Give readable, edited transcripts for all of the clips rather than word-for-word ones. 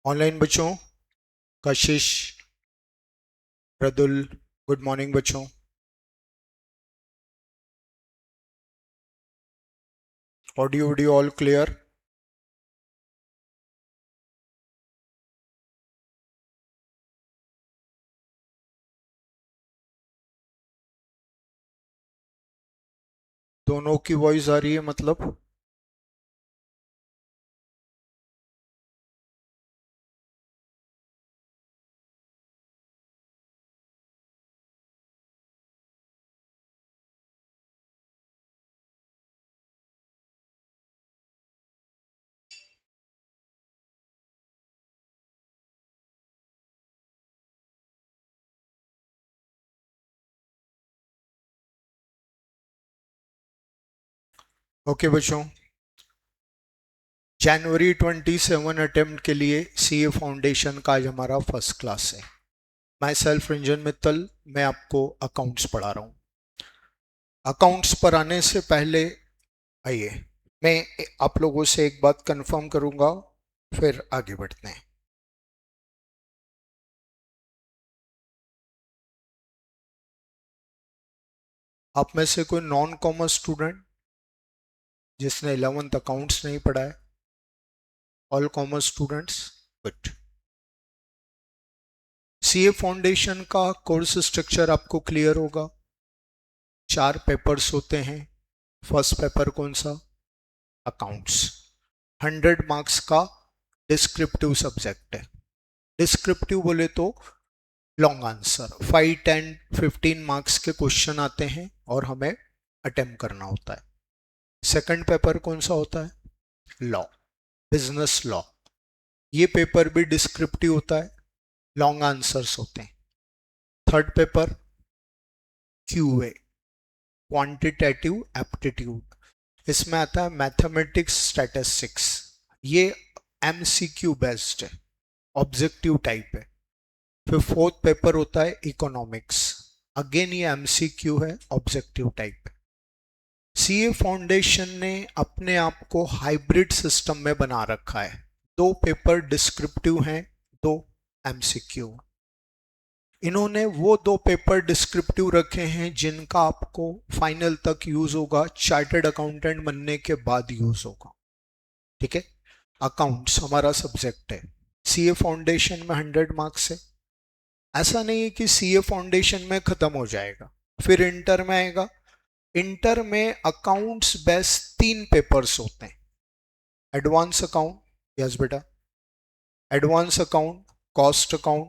Online बच्चों, कशिश, प्रदुल, good morning बच्चों। Audio video all clear? दोनों की वॉइस आ रही है मतलब? ओके बच्चों, जनवरी 27 अटेम्प्ट के लिए सीए फाउंडेशन का आज हमारा फर्स्ट क्लास है। माई सेल्फ रंजन मित्तल, मैं आपको अकाउंट्स पढ़ा रहा हूँ। अकाउंट्स पर आने से पहले आइए मैं आप लोगों से एक बात कंफर्म करूंगा, फिर आगे बढ़ते हैं। आप में से कोई नॉन कॉमर्स स्टूडेंट जिसने 11th अकाउंट्स नहीं पढ़ा है? All commerce students, good. CA foundation का कोर्स स्ट्रक्चर आपको क्लियर होगा। 4 पेपर्स होते हैं। फर्स्ट पेपर कौन सा? अकाउंट्स। 100 मार्क्स का डिस्क्रिप्टिव सब्जेक्ट है। डिस्क्रिप्टिव बोले तो लॉन्ग आंसर, 5, 10, 15 मार्क्स के क्वेश्चन आते हैं और हमें अटेम्प्ट करना होता है। सेकंड पेपर कौन सा होता है? Law, business law. ये पेपर भी डिस्क्रिप्टिव होता है, लॉन्ग आंसर्स होते हैं। Third paper QA, quantitative aptitude. इसमें आता है मैथमेटिक्स स्टैटिस्टिक्स। ये एमसीक्यू बेस्ड है, ऑब्जेक्टिव टाइप है। फिर फोर्थ पेपर होता है इकोनॉमिक्स। अगेन ये एमसीक्यू है, ऑब्जेक्टिव टाइप है। सीए फाउंडेशन ने अपने आप को हाइब्रिड सिस्टम में बना रखा है। 2 पेपर डिस्क्रिप्टिव हैं, 2 एमसीक्यू। इन्होंने वो 2 पेपर डिस्क्रिप्टिव रखे हैं जिनका आपको फाइनल तक यूज होगा, चार्टर्ड अकाउंटेंट बनने के बाद यूज होगा। ठीक है, अकाउंट्स हमारा सब्जेक्ट है। सीए फाउंडेशन में 100 मार्क्स है। ऐसा नहीं है कि सीए फाउंडेशन में खत्म हो जाएगा, फिर इंटर में आएगा। इंटर में अकाउंट्स बेस्ड 3 पेपर्स होते हैं। एडवांस अकाउंट, यस बेटा, advance account, cost account,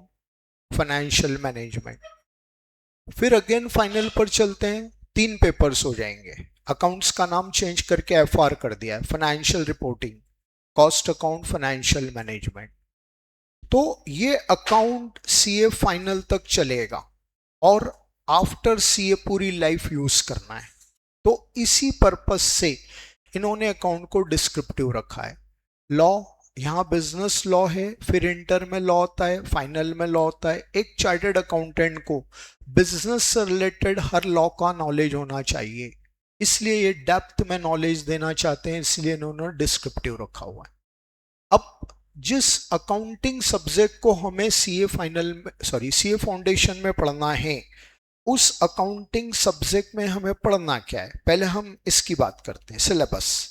financial management. फिर अगेन फाइनल पर चलते हैं, 3 पेपर्स हो जाएंगे। अकाउंट्स का नाम चेंज करके एफआर कर दिया है, financial reporting, cost account, financial management. तो ये अकाउंट सीए फाइनल तक चलेगा और आफ्टर सीए पूरी लाइफ यूज करना है। तो इसी पर्पस से इन्होंने अकाउंट को डिस्क्रिप्टिव रखा है। लॉ, यहाँ बिजनेस लॉ है, फिर इंटर में लॉ होता है, फाइनल में लॉ होता है। एक चार्टर्ड अकाउंटेंट को बिजनेस से रिलेटेड हर लॉ का नॉलेज होना चाहिए, इसलिए ये डेप्थ में नॉलेज देना चाहते हैं, इसलिए इन्होंने डिस्क्रिप्टिव रखा हुआ है। अब जिस अकाउंटिंग सब्जेक्ट को हमें सीए फाइनल में, सॉरी, सीए फाउंडेशन में पढ़ना है, उस अकाउंटिंग सब्जेक्ट में हमें पढ़ना क्या है, पहले हम इसकी बात करते हैं। सिलेबस,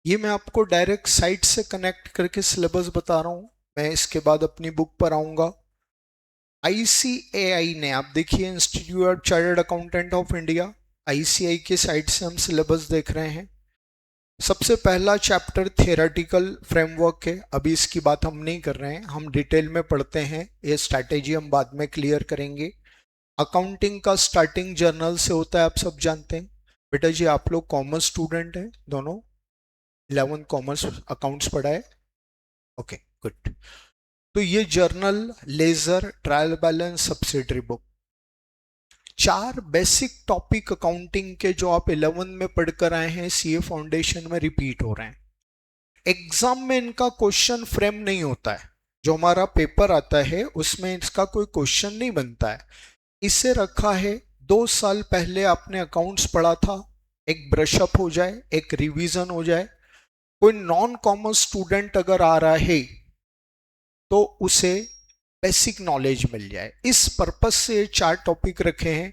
ये मैं आपको डायरेक्ट साइट से कनेक्ट करके सिलेबस बता रहा हूं। मैं इसके बाद अपनी बुक पर आऊंगा। आईसीएआई ने, आप देखिए, institute chartered accountant of India, ICI के साइट से हम सिलेबस देख रहे हैं। सबसे पहला चैप्टर थियोरेटिकल फ्रेमवर्क है, अभी इसकी बात हम नहीं कर रहे हैं, हम डिटेल में पढ़ते हैं। ये स्ट्रैटेजी हम बाद में क्लियर करेंगे। अकाउंटिंग का स्टार्टिंग जर्नल से होता है, आप सब जानते हैं। बेटा जी, आप लोग कॉमर्स स्टूडेंट हैं दोनों, 11 कॉमर्स अकाउंट्स पढ़ा है? Okay, good. तो ये journal, ledger, trial balance, subsidiary book, 4 basic topic accounting के जो आप 11 में पढ़कर आए हैं, सीए फाउंडेशन में रिपीट हो रहे हैं। एग्जाम में इनका क्वेश्चन फ्रेम नहीं होता है, जो हमारा पेपर आता है उसमें इसका कोई क्वेश्चन नहीं बनता है। इसे रखा है 2 साल पहले आपने अकाउंट्स पढ़ा था, एक ब्रशअप हो जाए, एक रिवीजन हो जाए। कोई नॉन कॉमर्स स्टूडेंट अगर आ रहा है तो उसे बेसिक नॉलेज मिल जाए। इस पर्पस से 4 टॉपिक रखे हैं।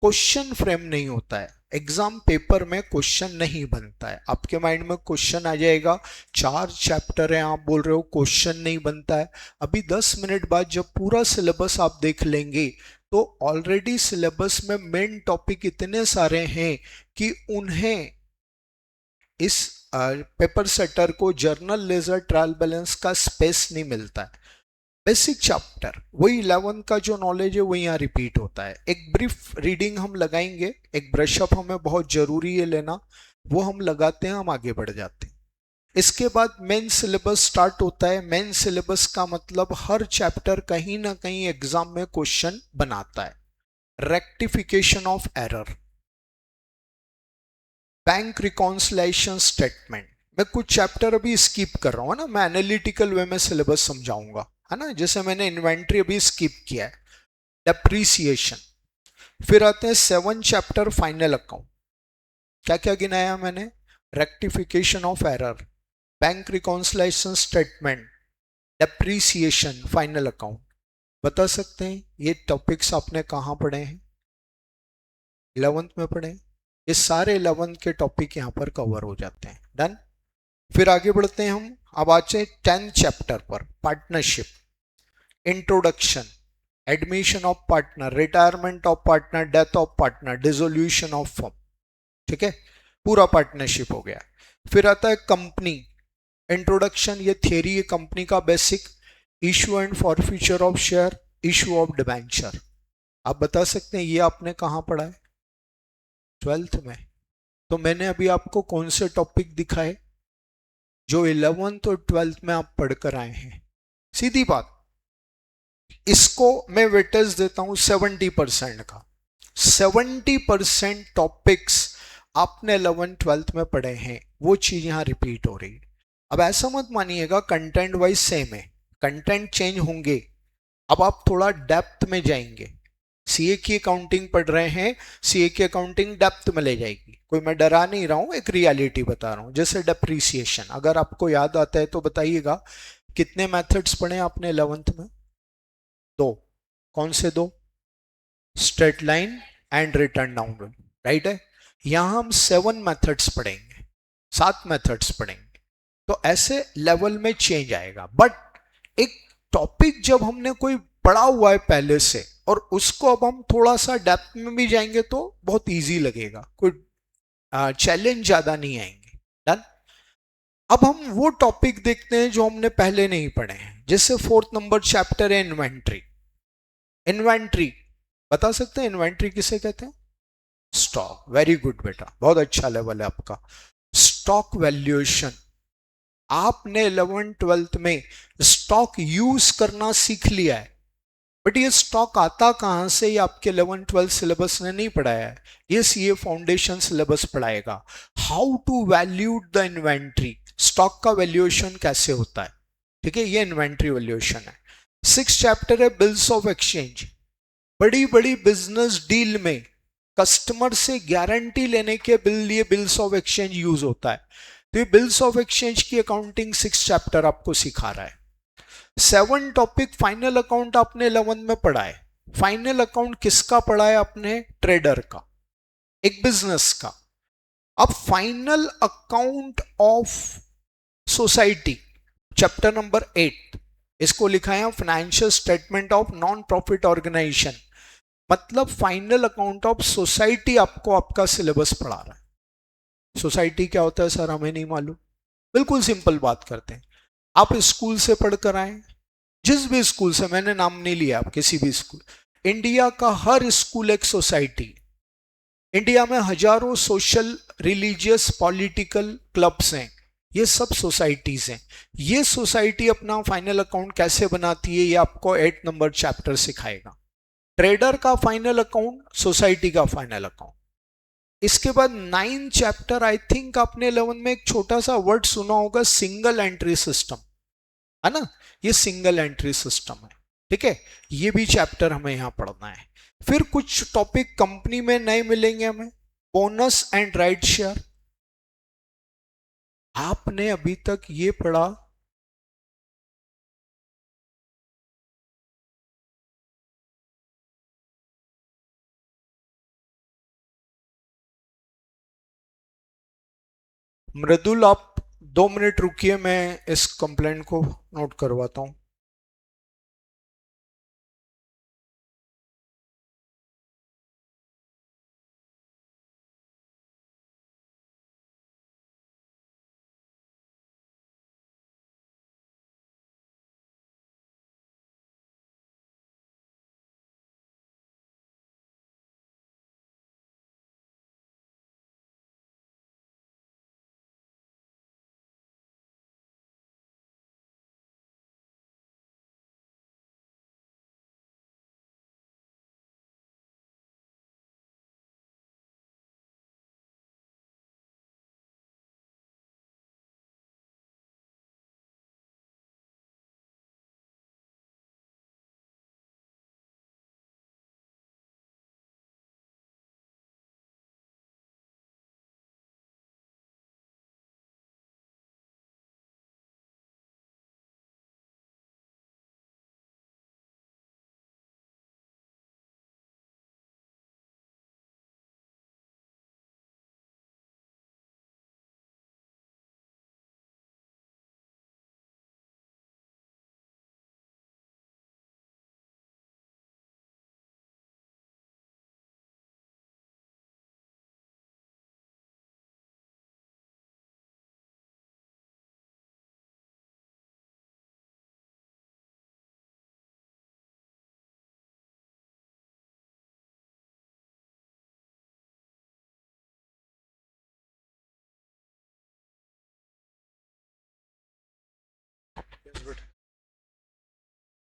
क्वेश्चन फ्रेम नहीं होता है, एग्जाम पेपर में क्वेश्चन नहीं बनता है। आपके माइंड में क्वेश्चन आ जाएगा, 4 चैप्टर है, आप बोल रहे हो क्वेश्चन नहीं बनता है। अभी 10 मिनट बाद जब पूरा सिलेबस आप देख लेंगे तो ऑलरेडी सिलेबस में मेन टॉपिक इतने सारे हैं कि उन्हें इस पेपर सेटर को जर्नल लेजर ट्रायल बैलेंस का स्पेस नहीं मिलता है। बेसिक चैप्टर वही 11 का जो नॉलेज है वही यहाँ रिपीट होता है। एक ब्रीफ रीडिंग हम लगाएंगे, एक ब्रशअप हमें बहुत जरूरी है लेना, वो हम लगाते हैं, हम आगे बढ़ जाते हैं। इसके बाद मेन सिलेबस स्टार्ट होता है। मेन सिलेबस का मतलब हर चैप्टर कहीं ना कहीं एग्जाम में क्वेश्चन बनाता है। Rectification of error, bank reconciliation statement. मैं कुछ चैप्टर अभी स्किप कर रहा हूँ ना, मैं एनालिटिकल वे में सिलेबस समझाऊंगा, है ना। जैसे मैंने इन्वेंट्री अभी स्किप किया है, डेप्रीसिएशन। फिर आते हैं 7 चैप्टर फाइनल अकाउंट। क्या क्या गिनाया मैंने? Rectification of error, bank reconciliation statement, depreciation, final account. बता सकते हैं ये टॉपिक्स आपने कहाँ पढ़े हैं? 11th में पढ़े। ये सारे 11th के टॉपिक यहाँ पर कवर हो जाते हैं। डन। फिर आगे बढ़ते हैं हम। अब आते हैं 10th चैप्टर पर, partnership, introduction, admission of partner, retirement of partner, death of partner, dissolution of firm. ठीक है, पूरा पार्टनरशिप हो गया। फिर आता है कंपनी, इंट्रोडक्शन, ये थियरी है कंपनी का basic, issue and forfeiture of share, issue of debenture. आप बता सकते हैं ये आपने कहाँ पढ़ा है? 12th में। तो मैंने अभी आपको कौन से टॉपिक दिखाए जो 11th और 12th में आप पढ़कर आए हैं? सीधी बात, इसको मैं वेटेज देता हूं 70% का। 70% टॉपिक्स आपने 11th-12th में पढ़े हैं, वो चीज यहां रिपीट हो रही है। अब ऐसा मत मानिएगा कंटेंट वाइज सेम है, कंटेंट चेंज होंगे। अब आप थोड़ा डेप्थ में जाएंगे। सीए की अकाउंटिंग पढ़ रहे हैं, सीए की अकाउंटिंग डेप्थ में ले जाएगी। कोई मैं डरा नहीं रहा हूं, एक रियलिटी बता रहा हूं। जैसे डेप्रीसिएशन, अगर आपको याद आता है तो बताइएगा, कितने मेथड्स पढ़े आपने 11th में? 2। कौन से 2? Straight line and return down rule, right है। यहां हम 7 मेथड्स पढ़ेंगे, 7 मेथड्स पढ़ेंगे। तो ऐसे लेवल में चेंज आएगा। बट एक टॉपिक जब हमने कोई पढ़ा हुआ है पहले से और उसको अब हम थोड़ा सा डेप्थ में भी जाएंगे तो बहुत इजी लगेगा, कोई चैलेंज ज्यादा नहीं आएंगे। डन। अब हम वो टॉपिक देखते हैं जो हमने पहले नहीं पढ़े हैं। जैसे 4th नंबर चैप्टर है इन्वेंट्री। इन्वेंट्री बता सकते हैं इन्वेंट्री किसे कहते हैं? स्टॉक। वेरी गुड बेटा, बहुत अच्छा लेवल है आपका। स्टॉक वैल्यूएशन, आपने 11th-12th में स्टॉक यूज करना सीख लिया है, बट ये स्टॉक आता कहां से ये आपके 11th-12th सिलेबस ने नहीं पढ़ाया है। ये सीए फाउंडेशन सिलेबस पढ़ाएगा। How to value the inventory, stock का वैल्यूएशन कैसे होता है। ठीक है, ये इन्वेंट्री वैल्यूएशन है। 6th चैप्टर है बिल्स ऑफ एक्सचेंज। बड़ी बड़ी बिजनेस डील में कस्टमर से गारंटी लेने के बिल, ये बिल्स ऑफ एक्सचेंज यूज होता है। तो ये बिल्स ऑफ एक्सचेंज की अकाउंटिंग 6th चैप्टर आपको सिखा रहा है। 7 टॉपिक फाइनल अकाउंट आपने 11th में पढ़ा है। फाइनल अकाउंट किसका पढ़ा है आपने? ट्रेडर का, एक बिजनेस का। अब final account of society, chapter number 8, इसको लिखा है financial statement of non profit organisation. मतलब फाइनल अकाउंट ऑफ सोसाइटी आपको आपका सिलेबस पढ़ा रहा है। सोसाइटी क्या होता है सर, हमें नहीं मालूम। बिल्कुल सिंपल बात करते हैं, आप स्कूल से पढ़कर आए, जिस भी स्कूल से, मैंने नाम नहीं लिया, आप किसी भी स्कूल, इंडिया का हर स्कूल एक सोसाइटी। इंडिया में हजारों सोशल, रिलीजियस, पॉलिटिकल क्लब्स हैं, ये सब सोसाइटीज हैं। ये सोसाइटी अपना फाइनल अकाउंट कैसे बनाती है ये आपको 8 नंबर चैप्टर सिखाएगा। ट्रेडर का फाइनल अकाउंट, सोसाइटी का फाइनल अकाउंट। इसके बाद 9 चैप्टर, आई थिंक आपने 11 में एक छोटा सा वर्ड सुना होगा, सिंगल एंट्री सिस्टम, है ना, ये सिंगल एंट्री सिस्टम है, ठीक है, ये भी चैप्टर हमें यहां पढ़ना है। फिर कुछ टॉपिक कंपनी में नए मिलेंगे हमें, बोनस एंड राइट शेयर। आपने अभी तक ये पढ़ा, मृदुल आप 2 मिनट रुकिए, मैं इस कंप्लेंट को नोट करवाता हूं।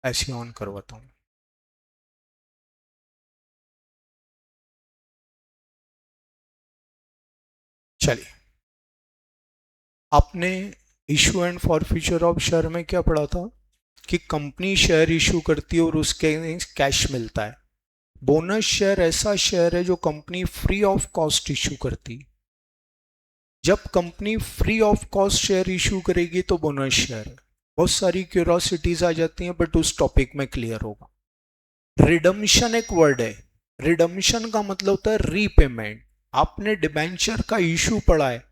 ऐसे ऑन करवाता हूं। चलिए, आपने issue and forfeiture of share में क्या पढ़ा था कि कंपनी शेयर इशू करती है और उसके कैश मिलता है। बोनस शेयर ऐसा शेयर है जो company free of cost issue करती है। जब company free of cost share issue करेगी तो बोनस शेयर है। बहुत सारी क्यूरोसिटीज आ जाती हैं, बट उस टॉपिक में क्लियर होगा। रिडम्शन एक वर्ड है, रिडम्शन का मतलब होता है रीपेमेंट। आपने डिबेंचर का इशू पढ़ा है,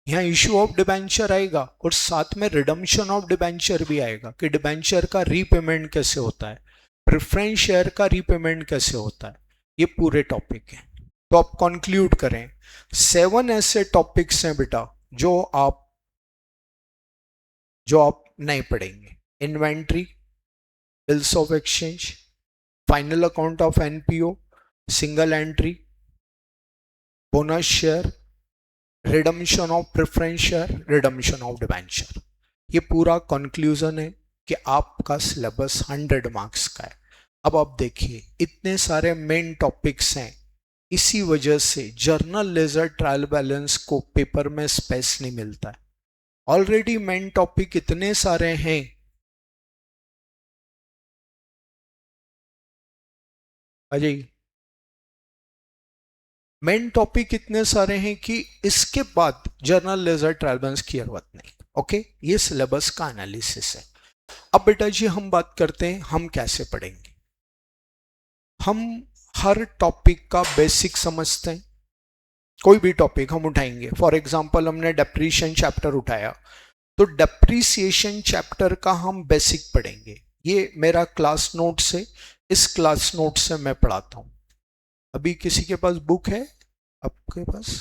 यहाँ इशू ऑफ डिबेंचर आएगा और साथ में रिडम्शन ऑफ डिबेंचर भी आएगा कि डिबेंचर का रीपेमेंट कैसे होता है, प्रेफरेंस शेयर का रीपेमेंट कैसे होता है, ये पूरे टॉपिक है। तो आप कंक्लूड करें, 7 ऐसे टॉपिक्स हैं बेटा जो आप नहीं पढ़ेंगे। Inventory, bills of exchange, final account of NPO, single entry, bonus share, redemption of preference share, redemption of debenture. ये पूरा कंक्लूजन है कि आपका सिलेबस 100 मार्क्स का है। अब आप देखिए, इतने सारे मेन टॉपिक्स हैं, इसी वजह से जर्नल लेजर ट्रायल बैलेंस को पेपर में स्पेस नहीं मिलता है। ऑलरेडी मेन टॉपिक इतने सारे हैं, अजय, मेन टॉपिक इतने सारे हैं कि इसके बाद जर्नल लेजर ट्रायल बैलेंस की जरूरत नहीं। ओके, ये सिलेबस का एनालिसिस है। अब बेटा जी हम बात करते हैं हम कैसे पढ़ेंगे। हम हर टॉपिक का बेसिक समझते हैं। कोई भी टॉपिक हम उठाएंगे, फॉर एग्जांपल हमने डेप्रीशिएशन चैप्टर उठाया, तो डेप्रीसिएशन चैप्टर का हम बेसिक पढ़ेंगे। ये मेरा क्लास नोट से, इस क्लास नोट से मैं पढ़ाता हूं। अभी किसी के पास बुक है आपके पास?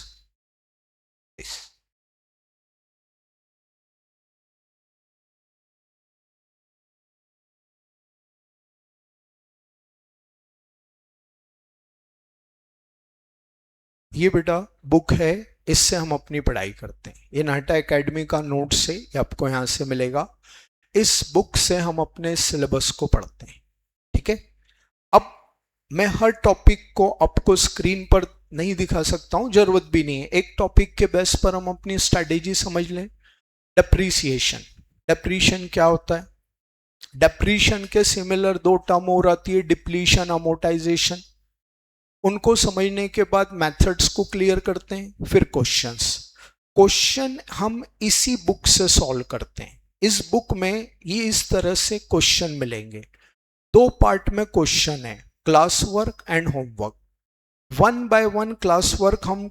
ये बेटा बुक है, इससे हम अपनी पढ़ाई करते हैं। ये नाटा एकेडमी का नोट से, ये आपको यहां से मिलेगा। इस बुक से हम अपने सिलेबस को पढ़ते हैं, ठीक है। अब मैं हर टॉपिक को आपको स्क्रीन पर नहीं दिखा सकता हूं, जरूरत भी नहीं है। एक टॉपिक के बेस पर हम अपनी स्ट्रेटेजी समझ लें। डेप्रीसिएशन, डेप्रीशिएशन क्या होता है? डेप्रीशिएशन के सिमिलर दो टर्म और आती है, डिप्लीशन, अमोर्टाइजेशन। उनको समझने के बाद मेथड्स को क्लियर करते हैं, फिर क्वेश्चंस। क्वेश्चन हम इसी बुक से सॉल्व करते हैं। इस बुक में ये इस तरह से क्वेश्चन मिलेंगे। दो पार्ट में क्वेश्चन है, class work and homework. One by one class work हम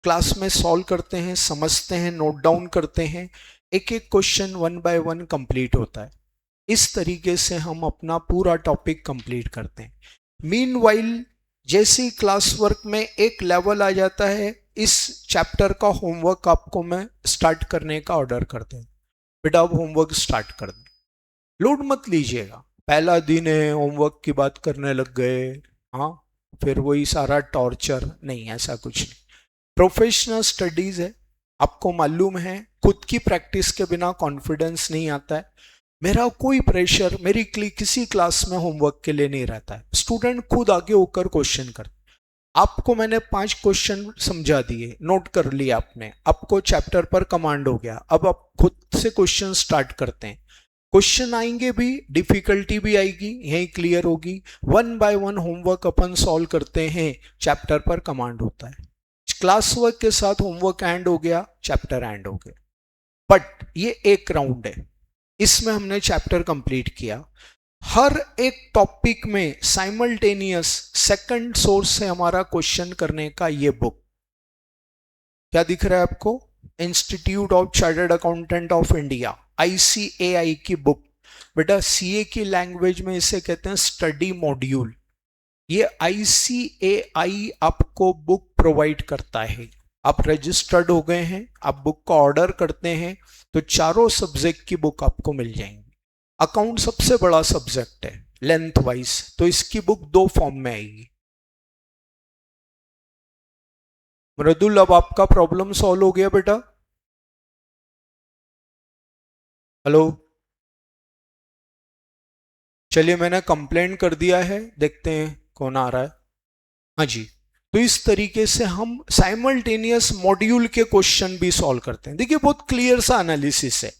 क्लास में सॉल्व करते हैं, समझते हैं, नोट डाउन करते हैं। एक एक question one by one complete होता है। इस तरीके से हम अपना पूरा टॉपिक कंप्लीट करते हैं। मीनवाइल जैसे ही क्लास वर्क में एक लेवल आ जाता है, इस चैप्टर का होमवर्क आपको मैं स्टार्ट करने का ऑर्डर करते हैं। बेटा अब होमवर्क स्टार्ट कर दें। लोड मत लीजिएगा, पहला दिन है होमवर्क की बात करने लग गए, हाँ फिर वही सारा टॉर्चर, नहीं ऐसा कुछ नहीं। प्रोफेशनल स्टडीज है, आपको मालूम है खुद की प्रैक्टिस के बिना कॉन्फिडेंस नहीं आता है। मेरा कोई प्रेशर मेरी किसी क्लास में होमवर्क के लिए नहीं रहता है। स्टूडेंट खुद आगे होकर क्वेश्चन कर, आपको मैंने 5 क्वेश्चन समझा दिए, नोट कर लिया आपने, आपको चैप्टर पर कमांड हो गया। अब आप खुद से क्वेश्चन स्टार्ट करते हैं। क्वेश्चन आएंगे भी, डिफिकल्टी भी आएगी, यही क्लियर होगी। One by one homework upon solve करते हैं, चैप्टर पर कमांड होता है। क्लास वर्क के साथ होमवर्क एंड हो गया, चैप्टर एंड हो गया। बट ये एक राउंड है, इसमें हमने चैप्टर कंप्लीट किया। हर एक टॉपिक में साइमल्टेनियस सेकंड सोर्स से हमारा क्वेश्चन करने का ये बुक क्या दिख रहा है आपको? Institute of chartered accountant of India, ICAI की बुक। बेटा सीए की लैंग्वेज में इसे कहते हैं स्टडी मॉड्यूल। ये ICAI आपको बुक प्रोवाइड करता है। आप रजिस्टर्ड हो गए हैं, आप बुक का ऑर्डर करते हैं तो चारों सब्जेक्ट की बुक आपको मिल जाएंगी। अकाउंट सबसे बड़ा सब्जेक्ट है लेंथ वाइज, तो इसकी बुक 2 फॉर्म में आएगी। मृदुल अब आपका प्रॉब्लम सॉल्व हो गया बेटा? हेलो, चलिए मैंने कंप्लेंट कर दिया है, देखते हैं कौन आ रहा है। हाँ जी, तो इस तरीके से हम साइमल्टेनियस मॉड्यूल के क्वेश्चन भी सॉल्व करते हैं। देखिए बहुत क्लियर सा एनालिसिस है।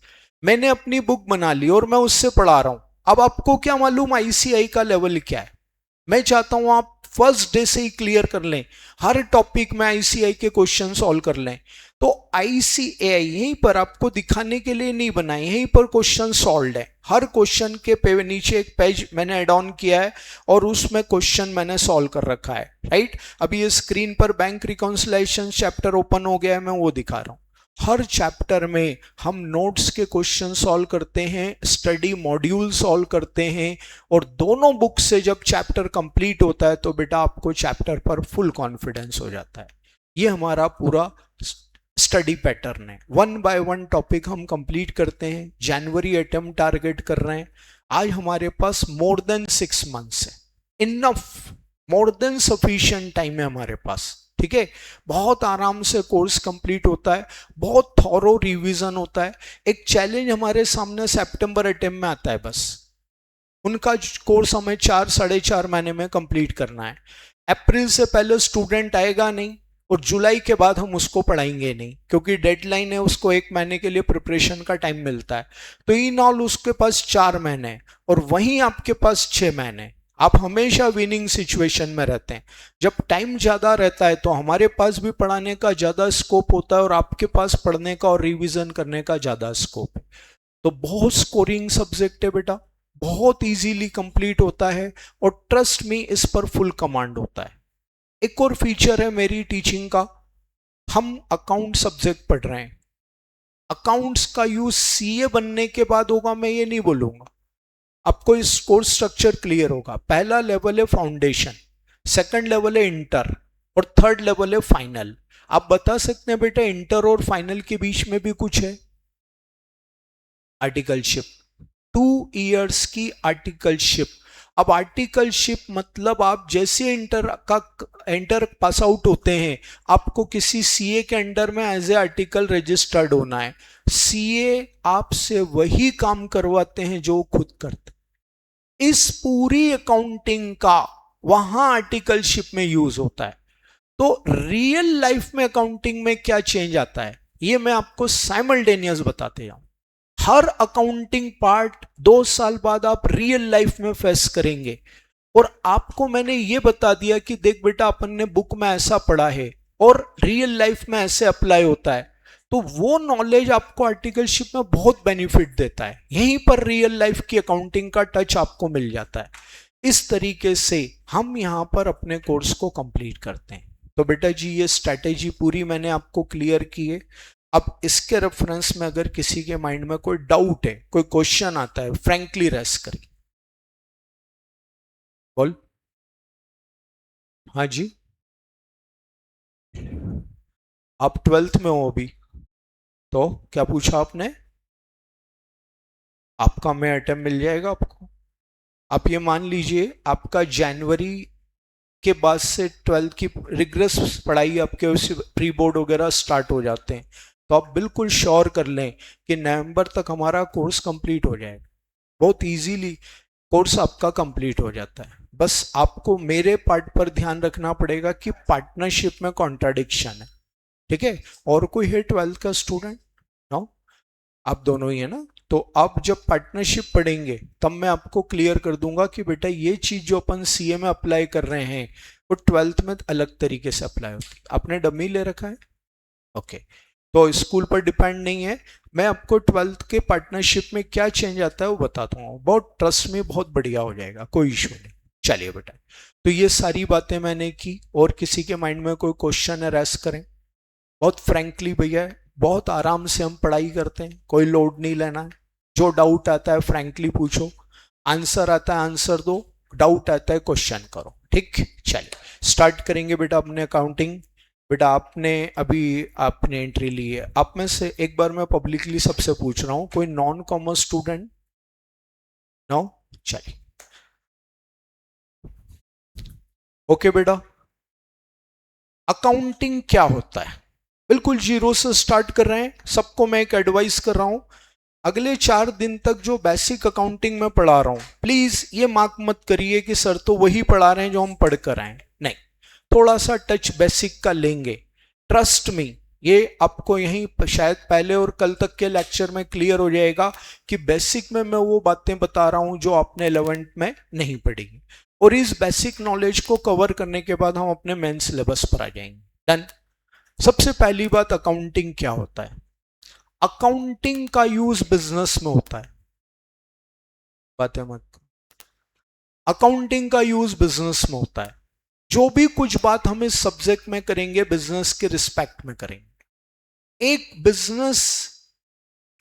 मैंने अपनी बुक बना ली और मैं उससे पढ़ा रहा हूं। अब आपको क्या मालूम ICAI का लेवल क्या है? मैं चाहता हूं आप फर्स्ट डे से ही क्लियर कर लें, हर टॉपिक में ICAI के क्वेश्चन सॉल्व कर लें। तो ICAI यहीं पर आपको दिखाने के लिए नहीं बनाई, यहीं पर क्वेश्चन सॉल्व है। हर क्वेश्चन के नीचे एक पेज मैंने ऐड ऑन किया है और उसमें क्वेश्चन मैंने सॉल्व कर रखा है, राइट। अभी ये स्क्रीन पर बैंक रिकॉन्सिलिएशन चैप्टर ओपन हो गया है, मैं वो दिखा रहा हूं। हर चैप्टर में हम नोट्स के क्वेश्चन सॉल्व करते हैं, स्टडी मॉड्यूल सॉल्व करते हैं, और दोनों बुक से जब चैप्टर कंप्लीट होता है तो बेटा आपको चैप्टर पर फुल कॉन्फिडेंस हो जाता है। ये हमारा पूरा स्टडी पैटर्न है। वन बाय वन टॉपिक हम कंप्लीट करते हैं। जनवरी अटेम्प्ट टारगेट कर रहे हैं। आज हमारे पास मोर देन 6 मंथ्स है, enough, more than sufficient time है हमारे पास, ठीक है। बहुत आराम से कोर्स कंप्लीट होता है, बहुत थॉरो रिवीजन होता है। एक चैलेंज हमारे सामने सितंबर अटेम्प्ट में आता है, बस उनका कोर्स हमें 4-4.5 महीने में कंप्लीट करना है। अप्रैल से पहले स्टूडेंट आएगा नहीं और जुलाई के बाद हम उसको पढ़ाएंगे नहीं, क्योंकि डेडलाइन है, उसको 1 महीने के लिए प्रिपरेशन का टाइम मिलता है। तो इन ऑल उसके पास 4 महीने और वहीं आपके पास 6 महीने। आप हमेशा विनिंग सिचुएशन में रहते हैं। जब टाइम ज़्यादा रहता है तो हमारे पास भी पढ़ाने का ज़्यादा स्कोप होता है और आपके पास पढ़ने का और रिवीजन करने का ज़्यादा स्कोप है। तो बहुत स्कोरिंग सब्जेक्ट है बेटा, बहुत इजीली कंप्लीट होता है और ट्रस्ट मी इस पर फुल कमांड होता है। एक और फीचर है मेरी टीचिंग का, हम अकाउंट सब्जेक्ट पढ़ रहे हैं। अकाउंट्स का यूज CA बनने के बाद होगा, मैं ये नहीं बोलूंगा। आपको इस कोर्स स्ट्रक्चर क्लियर होगा। पहला लेवल है फाउंडेशन, सेकंड लेवल है इंटर और थर्ड लेवल है फाइनल। आप बता सकते हैं बेटा इंटर और फाइनल के बीच में भी कुछ है? आर्टिकलशिप, 2 इयर्स की आर्टिकलशिप। अब आर्टिकलशिप मतलब आप जैसे इंटर पास आउट होते हैं, आपको किसी CA के अंडर में एज ए आर्टिकल रजिस्टर्ड होना है। CA आपसे वही काम करवाते हैं जो खुद करते। इस पूरी अकाउंटिंग का वहां आर्टिकलशिप में यूज होता है। तो रियल लाइफ में अकाउंटिंग में क्या चेंज आता है ये मैं आपको साइमल्टेनियस बताते जाऊं। हर अकाउंटिंग पार्ट 2 साल बाद आप रियल लाइफ में फेस करेंगे। और आपको मैंने ये बता दिया कि देख बेटा अपन ने बुक में ऐसा पढ़ा है और रियल लाइफ में ऐसे अप्लाई होता है, तो वो नॉलेज आपको आर्टिकलशिप में बहुत बेनिफिट देता है। यहीं पर रियल लाइफ की अकाउंटिंग का टच आपको मिल जाता है। इस तरीके से हम यहां पर अपने कोर्स को कंप्लीट करते हैं। तो बेटा जी ये स्ट्रैटेजी पूरी मैंने आपको क्लियर की है। अब इसके रेफरेंस में अगर किसी के माइंड में कोई डाउट है, कोई क्वेश्चन आता है, फ्रैंकली रेस करिए। बोल। हाँ जी, आप 12th में हो अभी, तो क्या पूछा आपने? आपका में अटेम्प्ट मिल जाएगा आपको। आप ये मान लीजिए आपका जनवरी के बाद से 12th की रिग्रेस पढ़ाई आपके प्री बोर्ड वगैरह स्टार्ट हो जाते हैं, तो आप बिल्कुल श्योर कर लें कि नवंबर तक हमारा कोर्स कंप्लीट हो जाएगा। बहुत इजीली कोर्स आपका कंप्लीट हो जाता है। बस आपको मेरे पार्ट पर ध्यान रखना पड़ेगा कि पार्टनरशिप में कॉन्ट्राडिक्शन है, ठीक है। और कोई है 12th का स्टूडेंट? नो, आप दोनों ही है ना। तो आप जब पार्टनरशिप पढ़ेंगे तब मैं आपको क्लियर कर दूंगा कि बेटा ये चीज जो अपन सीए में अप्लाई कर रहे हैं वो 12th में अलग तरीके से अप्लाई होती है। आपने डमी ले रखा है? ओके, तो स्कूल पर डिपेंड नहीं है। मैं आपको 12th के पार्टनरशिप में क्या चेंज आता है वो बताता हूँ। बहुत ट्रस्ट में बहुत बढ़िया हो जाएगा, कोई इशू नहीं। चलिए बेटा, तो ये सारी बातें मैंने की। और किसी के माइंड में कोई क्वेश्चन है रेस करें। बहुत फ्रैंकली भैया बहुत आराम से हम पढ़ाई करते हैं, कोई लोड नहीं लेना है। जो डाउट आता है फ्रैंकली पूछो, आंसर आता है आंसर दो, डाउट आता है क्वेश्चन करो, ठीक। चलिए स्टार्ट करेंगे बेटा अपने अकाउंटिंग। बेटा आपने एंट्री ली है। आप में से एक बार मैं पब्लिकली सबसे पूछ रहा हूं, कोई नॉन कॉमर्स स्टूडेंट? नो, चलिए ओके बेटा। अकाउंटिंग क्या होता है? बिल्कुल जीरो से स्टार्ट कर रहे हैं। सबको मैं एक एडवाइस कर रहा हूं, अगले 4 दिन तक जो बेसिक अकाउंटिंग में पढ़ा रहा हूं, प्लीज ये मार्क मत करिए कि सर तो वही पढ़ा रहे हैं जो हम पढ़ कर आए। नहीं, थोड़ा सा टच बेसिक का लेंगे। ट्रस्ट मी, ये आपको यहीं शायद पहले और कल तक के लेक्चर में क्लियर हो जाएगा कि बेसिक में मैं वो बातें बता रहा हूं जो आपने 11th में नहीं पढ़ी। और इस बेसिक नॉलेज को कवर करने के बाद हम अपने मेन सिलेबस पर आ जाएंगे। डन। सबसे पहली बात, अकाउंटिंग क्या होता है? अकाउंटिंग का यूज बिजनेस में होता है। बातें मत। अकाउंटिंग का यूज बिजनेस में होता है। जो भी कुछ बात हम इस सब्जेक्ट में करेंगे बिजनेस के रिस्पेक्ट में करेंगे। एक बिजनेस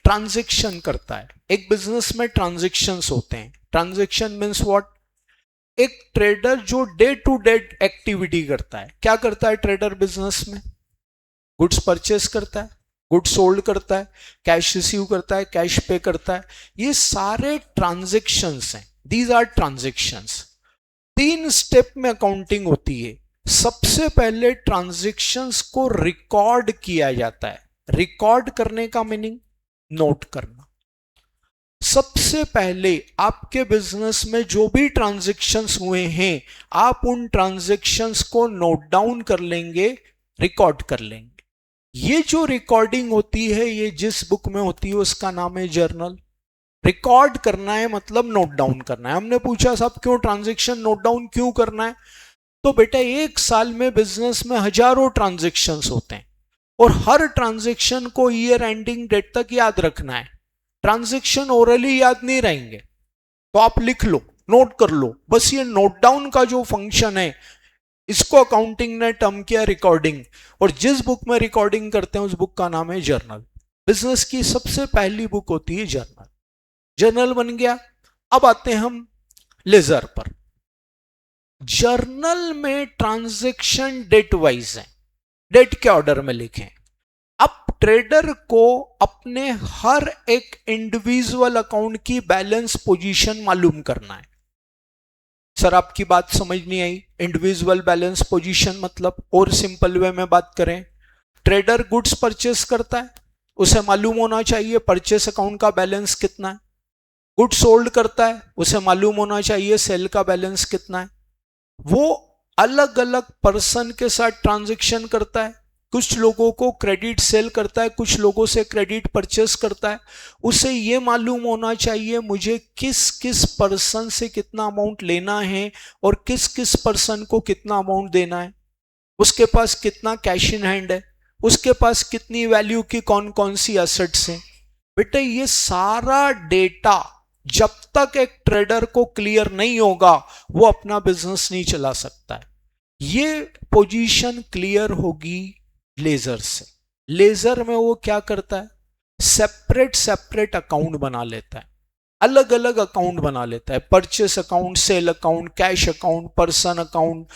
ट्रांजैक्शन करता है, एक बिजनेस में ट्रांजैक्शंस होते हैं। Transaction means what? एक ट्रेडर जो डे टू डे एक्टिविटी करता है, क्या करता है ट्रेडर बिजनेस में? गुड्स परचेस करता है, गुड्स सोल्ड करता है, कैश रिसीव करता है, कैश पे करता है। ये सारे ट्रांजैक्शंस हैं, दीज आर ट्रांजैक्शंस। 3 स्टेप में अकाउंटिंग होती है। सबसे पहले ट्रांजैक्शंस को रिकॉर्ड किया जाता है। रिकॉर्ड करने का मीनिंग नोट करना। सबसे पहले आपके बिजनेस में जो भी ट्रांजैक्शंस हुए हैं, आप उन ट्रांजैक्शंस को नोट डाउन कर लेंगे, रिकॉर्ड कर लेंगे। ये जो रिकॉर्डिंग होती है, ये जिस बुक में होती है उसका नाम है जर्नल। रिकॉर्ड करना है मतलब नोट डाउन करना है। हमने पूछा साहब क्यों ट्रांजैक्शन नोट डाउन क्यों करना है? तो बेटा एक साल में बिजनेस में हजारों ट्रांजैक्शंस होते हैं और हर ट्रांजैक्शन को ईयर एंडिंग डेट तक याद रखना है। ट्रांजैक्शन ओरली याद नहीं रहेंगे, तो आप लिख लो, नोट कर लो। बस ये नोट डाउन का जो फंक्शन है, इसको अकाउंटिंग ने टर्म किया रिकॉर्डिंग। और जिस बुक में रिकॉर्डिंग करते हैं उस बुक का नाम है जर्नल। बिजनेस की सबसे पहली बुक होती है जर्नल। जर्नल बन गया। अब आते हैं हम लेजर पर। जर्नल में ट्रांजैक्शन डेट वाइज है, डेट के ऑर्डर में लिखें। अब ट्रेडर को अपने हर एक इंडिविजुअल अकाउंट की बैलेंस पोजीशन मालूम करना है। सर आपकी बात समझ नहीं आई, इंडिविजुअल बैलेंस पोजीशन मतलब? और सिंपल वे में बात करें, ट्रेडर गुड्स परचेस करता है, उसे मालूम होना चाहिए परचेस अकाउंट का बैलेंस कितना है। गुड्स सोल्ड करता है, उसे मालूम होना चाहिए सेल का बैलेंस कितना है। वो अलग अलग पर्सन के साथ ट्रांजैक्शन करता है, कुछ लोगों को क्रेडिट सेल करता है, कुछ लोगों से क्रेडिट परचेस करता है। उसे ये मालूम होना चाहिए मुझे किस किस पर्सन से कितना अमाउंट लेना है और किस किस पर्सन को कितना अमाउंट देना है, उसके पास कितना कैश इन हैंड है, उसके पास कितनी वैल्यू की कौन कौन सी एसेट्स हैं। बेटे ये सारा डेटा जब तक एक ट्रेडर को क्लियर नहीं होगा वो अपना बिजनेस नहीं चला सकता है। ये पोजीशन क्लियर होगी लेजर से। लेजर में वो क्या करता है, सेपरेट सेपरेट अकाउंट बना लेता है, अलग अलग अकाउंट बना लेता है, purchase account, sale account, cash account, person account,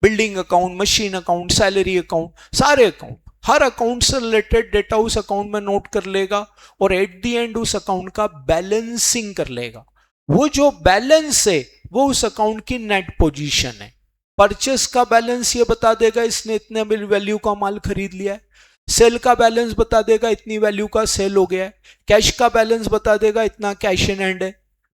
building account, machine account, salary account, सारे अकाउंट, हर अकाउंट से रिलेटेड डेटा उस अकाउंट में नोट कर लेगा और एट द एंड उस अकाउंट का बैलेंसिंग कर लेगा। वो जो बैलेंस है वो उस अकाउंट की नेट पोजीशन है। परचेस का बैलेंस ये बता देगा इसने इतने वैल्यू का माल खरीद लिया है, सेल का बैलेंस बता देगा इतनी वैल्यू का सेल हो गया है, कैश का बैलेंस बता देगा इतना कैश इन हैंड है,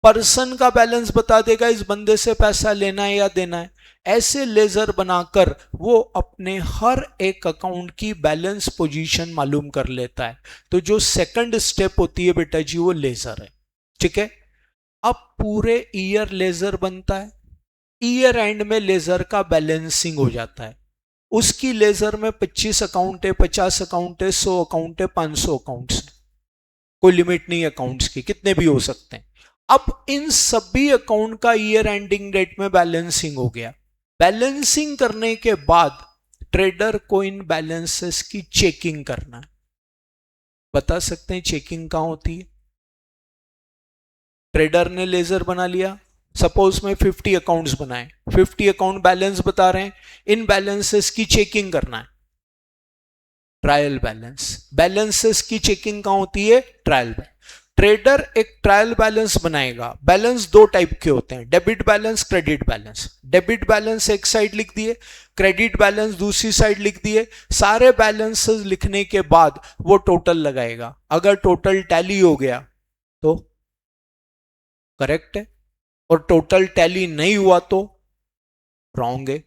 पर्सन का बैलेंस बता देगा इस बंदे से पैसा लेना है या देना है। ऐसे लेजर बनाकर वो अपने हर एक अकाउंट की बैलेंस पोजीशन मालूम कर लेता है। तो जो सेकंड स्टेप होती है बेटा जी वो लेजर है। ठीक है, अब पूरे ईयर लेजर बनता है, ईयर एंड में लेजर का बैलेंसिंग हो जाता है। उसकी लेजर में 25 अकाउंट है, 50 अकाउंट है, 100 अकाउंट है, 500 अकाउंट्स है, कोई लिमिट नहीं अकाउंट्स की, कितने भी हो सकते हैं। अब इन सभी अकाउंट का ईयर एंडिंग डेट में बैलेंसिंग हो गया। बैलेंसिंग करने के बाद ट्रेडर को इन बैलेंसेस की चेकिंग करना है। बता सकते हैं चेकिंग कहां होती है? ट्रेडर ने लेजर बना लिया, सपोज में 50 अकाउंट्स बनाए, 50 अकाउंट बैलेंस बता रहे हैं, इन बैलेंसेस की चेकिंग करना है। ट्रायल बैलेंस, बैलेंसेस की चेकिंग कहां होती है? Trial balance. ट्रेडर एक ट्रायल बैलेंस बनाएगा। बैलेंस दो टाइप के होते हैं, debit balance, credit balance. Debit balance एक साइड लिख दिए, क्रेडिट बैलेंस दूसरी साइड लिख दिए। सारे बैलेंसेस लिखने के बाद वो टोटल लगाएगा। अगर टोटल टैली हो गया तो करेक्ट है, और टोटल टैली नहीं हुआ तो रॉन्ग है।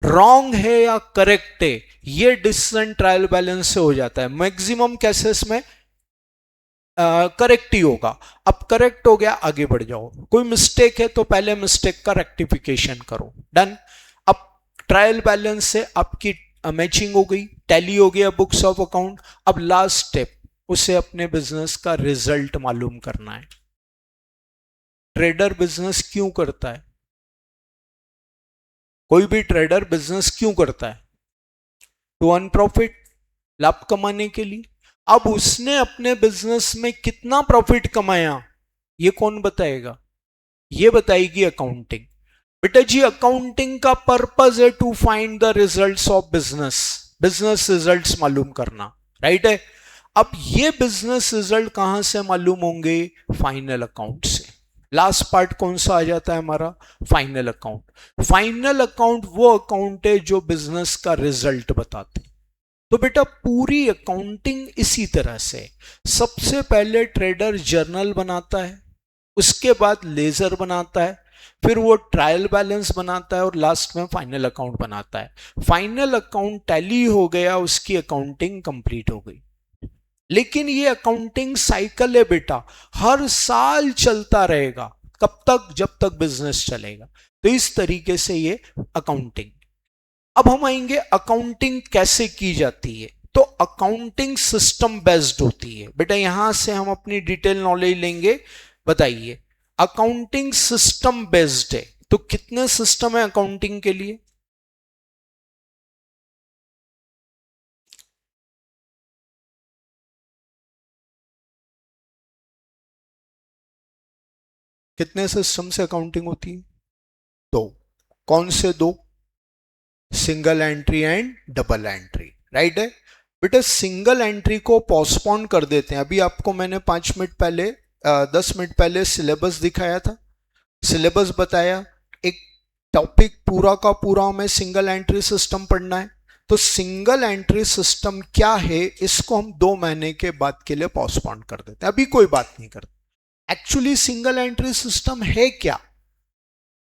रॉन्ग है या करेक्ट है ये डिसीजन ट्रायल बैलेंस से हो जाता है। मैक्सिमम केसेस में करेक्ट ही होगा। अब करेक्ट हो गया, आगे बढ़ जाओ। कोई मिस्टेक है तो पहले मिस्टेक का रेक्टिफिकेशन करो। डन। अब ट्रायल बैलेंस से आपकी मैचिंग हो गई, टैली हो गया बुक्स ऑफ अकाउंट। अब लास्ट स्टेप, उसे अपने बिजनेस का रिजल्ट मालूम करना है। ट्रेडर बिजनेस क्यों करता है? कोई भी ट्रेडर बिजनेस क्यों करता है? टू अर्न प्रॉफिट, लाभ कमाने के लिए। अब उसने अपने बिजनेस में कितना प्रॉफिट कमाया ये कौन बताएगा? ये बताएगी अकाउंटिंग। बेटा जी अकाउंटिंग का पर्पस है to find the results of business, business results मालूम करना, राइट है। अब ये बिजनेस रिजल्ट कहां से मालूम होंगे? फाइनल अकाउंट से। लास्ट पार्ट कौन सा आ जाता है हमारा? Final account. फाइनल अकाउंट वो अकाउंट है जो बिजनेस का रिजल्ट बताते हैं। तो बेटा पूरी अकाउंटिंग इसी तरह से, सबसे पहले ट्रेडर जर्नल बनाता है, उसके बाद लेजर बनाता है, फिर वो ट्रायल बैलेंस बनाता है और लास्ट में फाइनल अकाउंट बनाता है। फाइनल अकाउंट टैली हो गया, उसकी अकाउंटिंग कंप्लीट हो गई। लेकिन ये अकाउंटिंग साइकिल है बेटा, हर साल चलता रहेगा। कब तक? जब तक बिजनेस चलेगा। तो इस तरीके से ये अकाउंटिंग। अब हम आएंगे अकाउंटिंग कैसे की जाती है। तो अकाउंटिंग सिस्टम बेस्ड होती है बेटा, यहां से हम अपनी डिटेल नॉलेज लेंगे। बताइए, अकाउंटिंग सिस्टम बेस्ड है तो कितने सिस्टम है अकाउंटिंग के लिए? कितने सिस्टम से अकाउंटिंग होती है? दो। कौन से दो? Single entry and double entry, right है बेटा। सिंगल एंट्री को पोस्टपोन कर देते हैं। अभी आपको मैंने 5 मिनट पहले 10 मिनट पहले सिलेबस दिखाया था, सिलेबस बताया। एक टॉपिक पूरा का पूरा हमें सिंगल एंट्री सिस्टम पढ़ना है। तो सिंगल एंट्री सिस्टम क्या है इसको हम 2 महीने के बाद के लिए पोस्टपोन कर देते हैं, अभी कोई बात नहीं करते। एक्चुअली सिंगल एंट्री सिस्टम है क्या?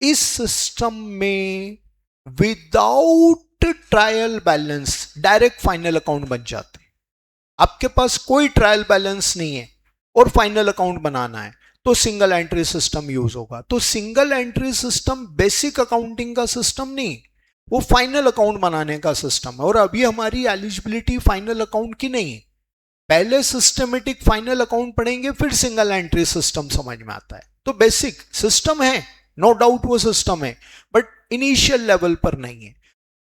इस सिस्टम में without trial balance direct final account बन जाते हैं। आपके पास कोई ट्रायल बैलेंस नहीं है और फाइनल अकाउंट बनाना है तो सिंगल एंट्री सिस्टम यूज होगा। तो single entry system basic accounting का सिस्टम नहीं, वो फाइनल अकाउंट बनाने का सिस्टम है। और अभी हमारी एलिजिबिलिटी फाइनल अकाउंट की नहीं है, पहले सिस्टमेटिक फाइनल अकाउंट पढ़ेंगे फिर सिंगल एंट्री सिस्टम समझ में आता है। तो बेसिक सिस्टम है, नो डाउट वो सिस्टम है, बट इनिशियल लेवल पर नहीं है।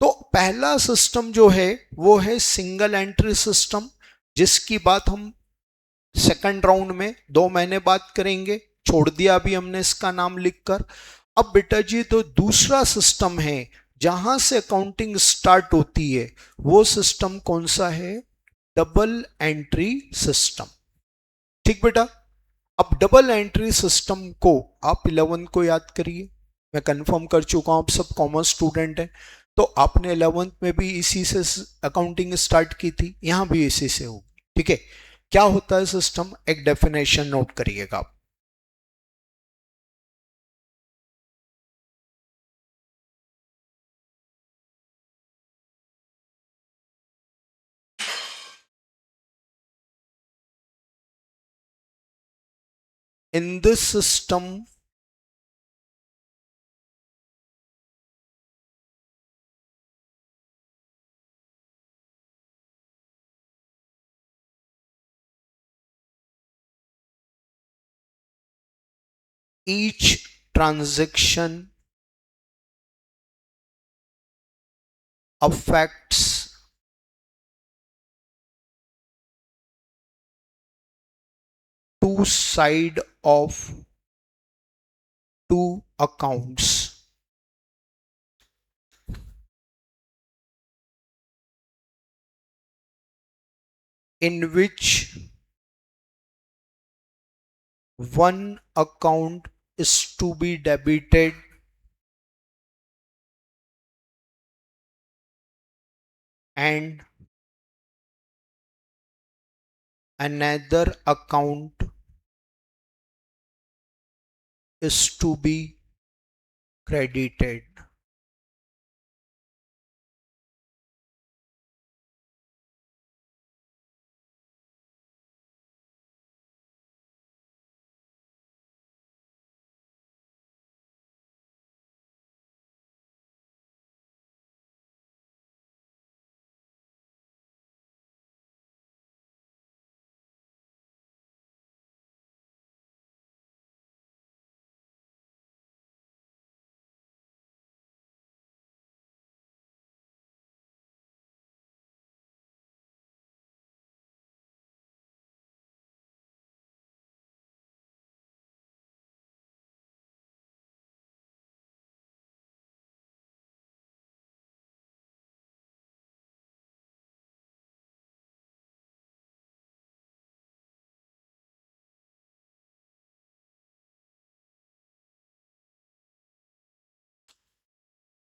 तो पहला सिस्टम जो है वो है सिंगल एंट्री सिस्टम, जिसकी बात हम सेकंड राउंड में 2 महीने बाद करेंगे। छोड़ दिया अभी हमने इसका नाम लिखकर। अब बेटा जी तो दूसरा सिस्टम है जहां से अकाउंटिंग स्टार्ट होती है, वो सिस्टम कौन सा है? Double entry system. ठीक बेटा, अब डबल एंट्री सिस्टम को आप 11th को याद करिए। मैं कंफर्म कर चुका हूं आप सब कॉमर्स स्टूडेंट हैं, तो आपने 11th में भी इसी से अकाउंटिंग स्टार्ट की थी, यहां भी इसी से होगी। ठीक है, क्या होता है सिस्टम? एक डेफिनेशन नोट करिएगा आप। In this system, each transaction affects two sides of two accounts. In which one account is to be debited and another account is to be credited.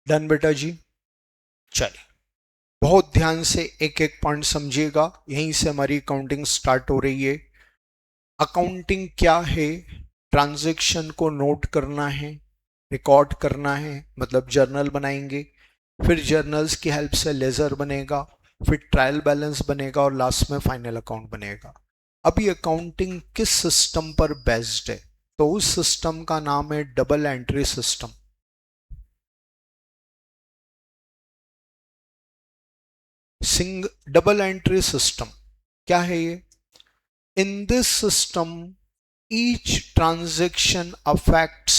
Done बेटा जी? चलिए बहुत ध्यान से एक एक पॉइंट समझिएगा, यहीं से हमारी अकाउंटिंग स्टार्ट हो रही है। अकाउंटिंग क्या है? ट्रांजैक्शन को नोट करना है, रिकॉर्ड करना है, मतलब जर्नल बनाएंगे, फिर जर्नल्स की हेल्प से लेजर बनेगा, फिर ट्रायल बैलेंस बनेगा और लास्ट में फाइनल अकाउंट बनेगा। अभी अकाउंटिंग किस सिस्टम पर बेस्ड है? तो उस सिस्टम का नाम है double entry system. Double entry system क्या है ये? इन this system each transaction affects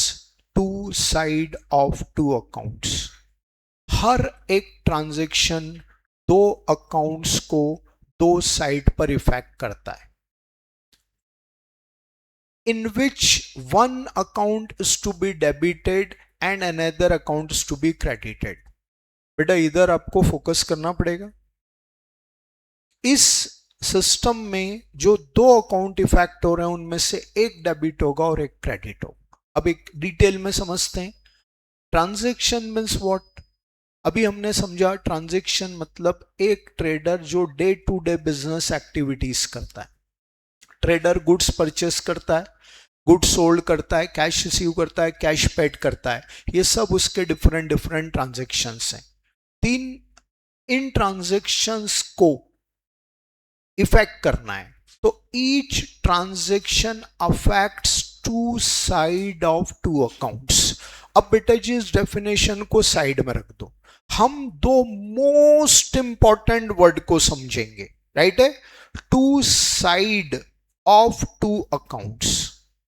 two side of two accounts. हर एक ट्रांजेक्शन दो अकाउंट्स को दो साइड पर इफेक्ट करता है। In which one account is to be debited and another account is to be credited. बेटा इधर आपको फोकस करना पड़ेगा। इस सिस्टम में जो दो अकाउंट इफेक्ट हो रहे हैं उनमें से एक डेबिट होगा और एक क्रेडिट होगा। अब एक डिटेल में समझते हैं। Transaction means what? अभी हमने समझा ट्रांजैक्शन मतलब एक ट्रेडर जो day to day business activities करता है। ट्रेडर गुड्स परचेस करता है, गुड सोल्ड करता है, कैश रिसीव करता है, कैश पेड करता है, ये सब उसके डिफरेंट डिफरेंट ट्रांजेक्शन्स हैं। इन ट्रांजेक्शन्स को इफेक्ट करना है तो each transaction affects two side of two accounts. अब बेटा जी इस डेफिनेशन को साइड में रख दो, हम दो मोस्ट इंपॉर्टेंट वर्ड को समझेंगे, राइट है, two side of two accounts,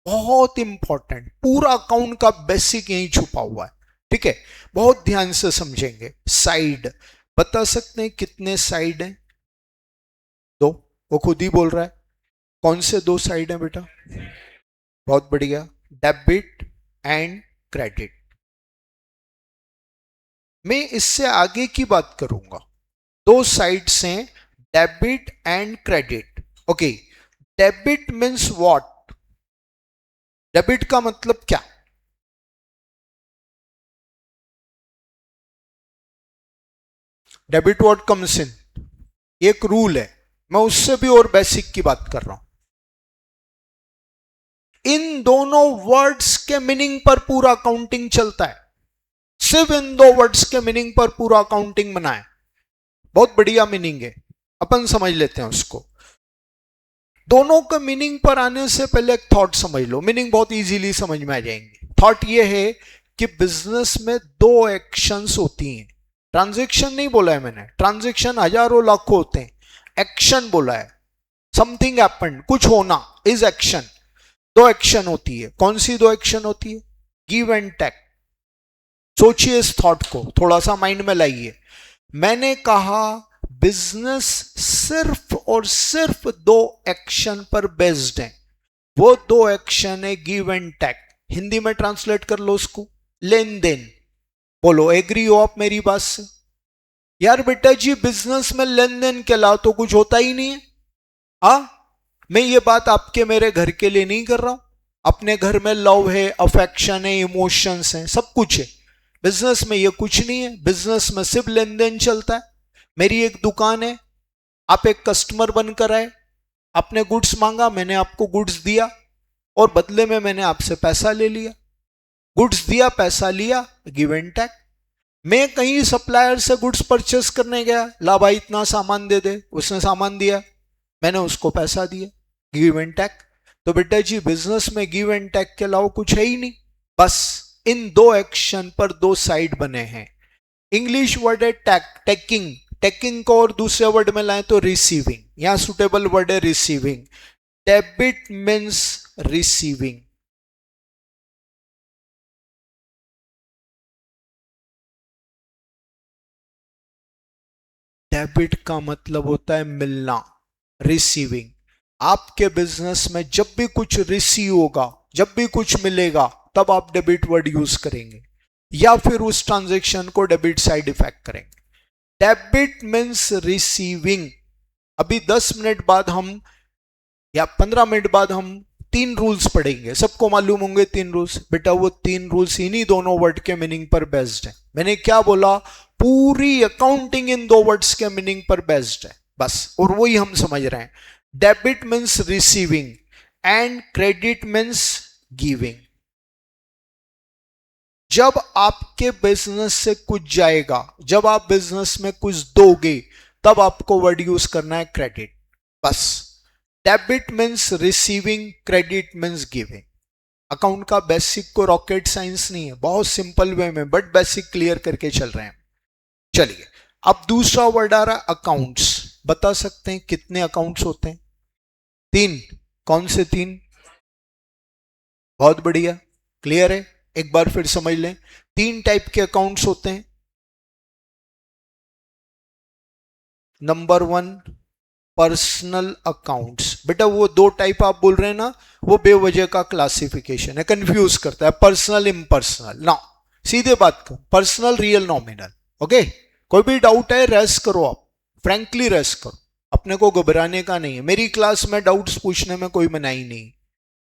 बहुत इंपॉर्टेंट, पूरा अकाउंट का बेसिक यही छुपा हुआ है, ठीक है, बहुत ध्यान से समझेंगे। साइड बता सकते हैं कितने साइड हैं? दो, वो खुद ही बोल रहा है। कौन से दो साइड हैं बेटा? बहुत बढ़िया, डेबिट एंड क्रेडिट। मैं इससे आगे की बात करूंगा, दो साइड्स हैं, debit and credit. Okay, debit means what? Debit का मतलब क्या? डेबिट व्हाट कम्स इन, एक रूल है, मैं उससे भी और बेसिक की बात कर रहा हूं। इन दोनों वर्ड्स के मीनिंग पर पूरा अकाउंटिंग चलता है, सिर्फ इन दो वर्ड्स के मीनिंग पर पूरा अकाउंटिंग बना है। बहुत बढ़िया मीनिंग है, अपन समझ लेते हैं उसको। दोनों का मीनिंग पर आने से पहले एक थॉट समझ लो, मीनिंग बहुत इजीली समझ में आ जाएंगे। थॉट ये है कि बिजनेस में दो एक्शंस होती हैं, ट्रांजैक्शन नहीं बोला है मैंने, ट्रांजैक्शन हजारों लाखों होते हैं, एक्शन बोला है, समथिंग हैपेंड, कुछ होना इज एक्शन। दो एक्शन होती है, कौन सी दो एक्शन होती है? Give and take. सोचिए इस थॉट को, थोड़ा सा माइंड में लाइए। मैंने कहा बिजनेस सिर्फ और सिर्फ दो एक्शन पर बेस्ड है, वो दो एक्शन है गिव एंड टेक। हिंदी में ट्रांसलेट कर लो उसको, लेन देन। बोलो एग्री हो आप मेरी बात से? यार बेटा जी बिजनेस में लेन देन के अलावा तो कुछ होता ही नहीं है। मैं ये बात आपके मेरे घर के लिए नहीं कर रहा हूं, अपने घर में लव है, अफेक्शन है, इमोशंस हैं, सब कुछ है। बिजनेस में ये कुछ नहीं है, बिजनेस में सिर्फ लेन देन चलता है। मेरी एक दुकान है, आप एक कस्टमर बनकर आए, आपने गुड्स मांगा, मैंने आपको गुड्स दिया और बदले में मैंने आपसे पैसा ले लिया। गुड्स दिया, पैसा लिया, गिव एंड टेक। मैं कहीं सप्लायर से गुड्स परचेस करने गया, ला भाई इतना सामान दे दे, उसने सामान दिया, मैंने उसको पैसा दिया, गिव एंड टेक। तो बेटा जी बिजनेस में गिव एंड टेक के अलावा कुछ है ही नहीं, बस इन दो एक्शन पर दो साइड बने हैं। इंग्लिश वर्ड है टेक, टेकिंग, टेकिंग को और दूसरे वर्ड में लाएं तो रिसीविंग, यहां सुटेबल वर्ड है receiving. Debit means receiving. Debit का मतलब होता है मिलना, रिसीविंग। आपके बिजनेस में जब भी कुछ रिसीव होगा, जब भी कुछ मिलेगा, तब आप डेबिट वर्ड यूज करेंगे या फिर उस ट्रांजैक्शन को डेबिट साइड इफेक्ट करेंगे। Debit means receiving. अभी 10 मिनट बाद हम या 15 मिनट बाद हम 3 रूल्स पढ़ेंगे, सबको मालूम होंगे 3 रूल्स। बेटा वो 3 रूल्स इन्हीं दोनों वर्ड के मीनिंग पर बेस्ड है। मैंने क्या बोला? पूरी अकाउंटिंग इन दो वर्ड्स के मीनिंग पर बेस्ड है, बस, और वही हम समझ रहे हैं। Debit means receiving end credit means giving. जब आपके बिजनेस से कुछ जाएगा, जब आप बिजनेस में कुछ दोगे, तब आपको वर्ड यूज करना है क्रेडिट, बस। Debit means receiving, credit means giving. Account का बेसिक को रॉकेट साइंस नहीं है, बहुत सिंपल वे में बट बेसिक क्लियर करके चल रहे हैं। चलिए अब दूसरा वर्ड आ रहा है अकाउंट्स। बता सकते हैं कितने अकाउंट्स होते हैं? 3। कौन से 3? बहुत बढ़िया, क्लियर है, एक बार फिर समझ लें। 3 टाइप के अकाउंट्स होते हैं। Number 1 personal accounts. बेटा वो 2 टाइप आप बोल रहे हैं ना, वो बेवजह का क्लासिफिकेशन है, कंफ्यूज करता है, पर्सनल इम्पर्सनल ना। सीधे बात करो, पर्सनल रियल नॉमिनल। ओके, कोई भी डाउट है रेस करो, आप फ्रैंकली रेस करो, अपने को घबराने का नहीं है। मेरी क्लास में डाउट्स पूछने में कोई मनाही नहीं।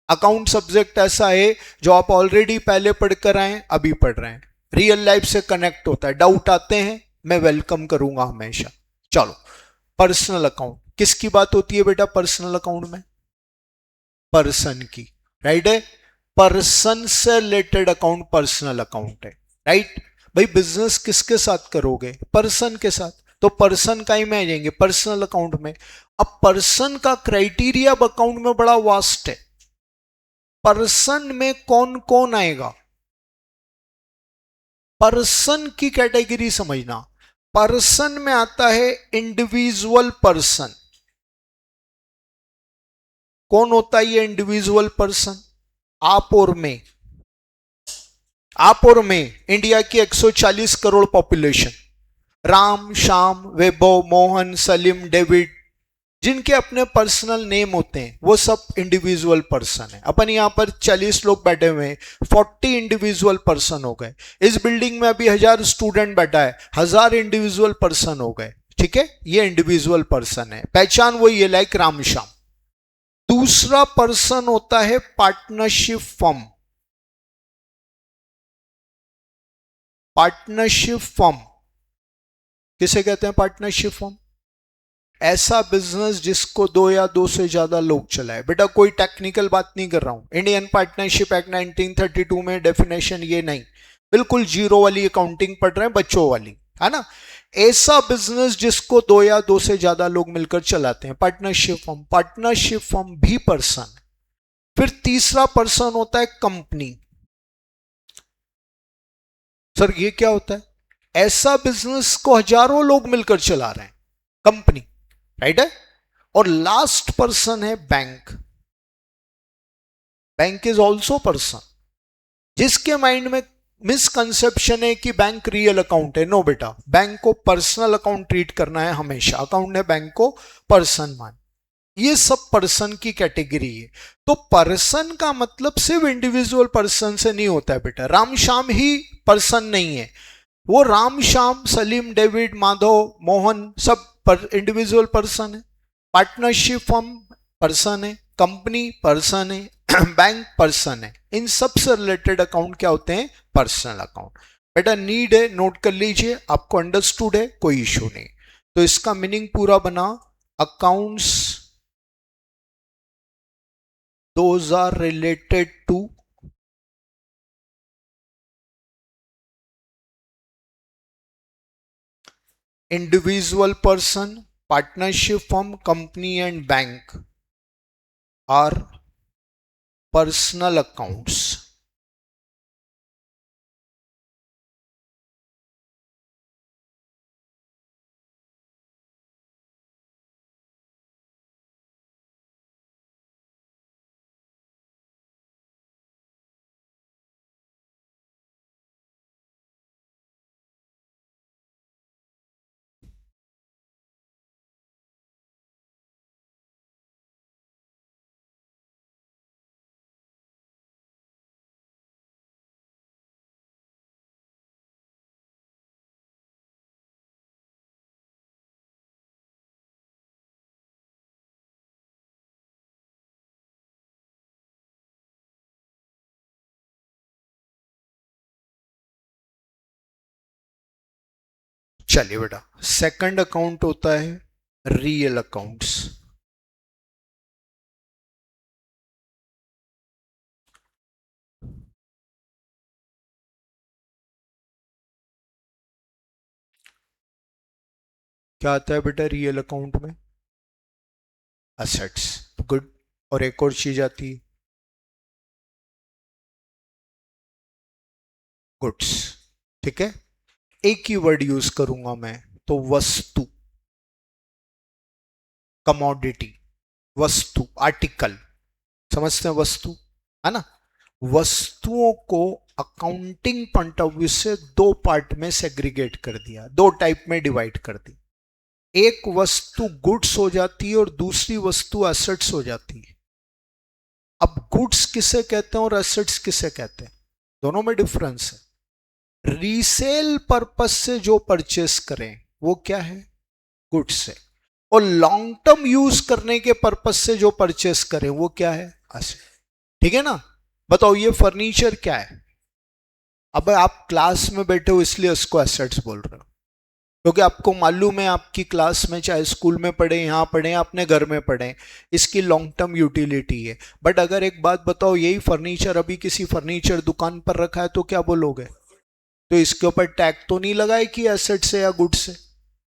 अकाउंट सब्जेक्ट ऐसा है जो आप ऑलरेडी पहले पढ़कर आए, अभी पढ़ रहे हैं, रियल लाइफ से कनेक्ट होता है। डाउट आते हैं, मैं वेलकम करूंगा हमेशा। चलो, पर्सनल अकाउंट किसकी बात होती है बेटा? पर्सनल अकाउंट में पर्सन की। राइट है। पर्सन से रिलेटेड अकाउंट पर्सनल अकाउंट है, राइट। भाई बिजनेस किसके साथ करोगे? पर्सन के साथ, तो पर्सन का ही में आ जाएंगे पर्सनल अकाउंट में। अब पर्सन का क्राइटेरिया अब अकाउंट में बड़ा वास्ट है। पर्सन में कौन कौन आएगा? पर्सन की कैटेगरी समझना। पर्सन में आता है इंडिविजुअल पर्सन। कौन होता है ये इंडिविजुअल पर्सन? आप और मैं। आप और मैं, इंडिया की 140 करोड़ पॉपुलेशन, राम, श्याम, वैभव, मोहन, सलीम, डेविड, जिनके अपने पर्सनल नेम होते हैं, वो सब इंडिविजुअल पर्सन है। अपन यहां पर 40 लोग बैठे हुए हैं, 40 इंडिविजुअल पर्सन हो गए। इस बिल्डिंग में अभी 1000 स्टूडेंट बैठा है, 1000 इंडिविजुअल पर्सन हो गए। ठीक है, ये इंडिविजुअल पर्सन है, पहचान वही है, लाइक राम श्याम। दूसरा पर्सन होता है पार्टनरशिप फर्म। पार्टनरशिप फर्म किसे कहते हैं? पार्टनरशिप फर्म ऐसा बिजनेस जिसको 2 या 2 से ज्यादा लोग चलाए। बेटा कोई टेक्निकल बात नहीं कर रहा हूं, इंडियन पार्टनरशिप एक्ट 1932 में डेफिनेशन ये नहीं, बिल्कुल जीरो वाली अकाउंटिंग पढ़ रहे हैं, बच्चों वाली, है ना। ऐसा बिजनेस जिसको 2 या 2 से ज्यादा लोग मिलकर चलाते हैं, पार्टनरशिप फर्म। पार्टनरशिप फर्म भी पर्सन। फिर तीसरा पर्सन होता है कंपनी। सर ये क्या होता है? ऐसा बिजनेस को हजारों लोग मिलकर चला रहे हैं, कंपनी, राइट है। और लास्ट पर्सन है bank. Bank is also person. जिसके माइंड में मिसकंसेप्शन है कि बैंक रियल अकाउंट है, नो बेटा, बैंक को पर्सनल अकाउंट ट्रीट करना है हमेशा। अकाउंट ने बैंक को पर्सन मान। ये सब पर्सन की कैटेगरी है। तो पर्सन का मतलब सिर्फ इंडिविजुअल पर्सन से नहीं होता है बेटा। राम श्याम ही पर्सन नहीं है, वो राम श्याम, सलीम, डेविड, माधव, मोहन सब इंडिविजुअल पर्सन है। पार्टनरशिप फर्म पर्सन है, कंपनी पर्सन है, बैंक पर्सन है। इन सब से रिलेटेड अकाउंट क्या होते हैं? Personal account. बेटा नीड है, नोट कर लीजिए, आपको अंडरस्टूड है, कोई इशू नहीं। तो इसका मीनिंग पूरा बना, accounts those are related to individual person, partnership firm, company and bank are personal accounts. चलिए बेटा, सेकंड अकाउंट होता है रियल अकाउंट्स। क्या आता है बेटा रियल अकाउंट में? Assets, good. और एक और चीज आती है, गुड्स। ठीक है, एक ही वर्ड यूज करूंगा मैं, तो वस्तु, कमोडिटी, वस्तु, आर्टिकल, समझते हैं वस्तु, है ना। वस्तुओं को अकाउंटिंग पॉइंट ऑफ व्यू से 2 पार्ट में सेग्रीगेट कर दिया, 2 टाइप में डिवाइड कर दी। एक वस्तु गुड्स हो जाती है और दूसरी वस्तु एसेट्स हो जाती है। अब गुड्स किसे कहते हैं और एसेट्स किसे कहते हैं, दोनों में डिफरेंस है। रीसेल पर्पस से जो परचेस करें वो क्या है? गुड्स है। और लॉन्ग टर्म यूज करने के पर्पस से जो परचेस करें वो क्या है? एसेट। ठीक है ना। बताओ ये फर्नीचर क्या है? अब आप क्लास में बैठे हो इसलिए उसको एसेट्स बोल रहे हो, क्योंकि आपको मालूम है आपकी क्लास में, चाहे स्कूल में पढ़े, यहाँ पढ़े, अपने घर में पढ़े, इसकी लॉन्ग टर्म यूटिलिटी है। बट अगर एक बात बताओ, यही फर्नीचर अभी किसी फर्नीचर दुकान पर रखा है तो क्या बोलोगे? तो इसके ऊपर टैग तो नहीं लगाए कि एसेट से या गुड से।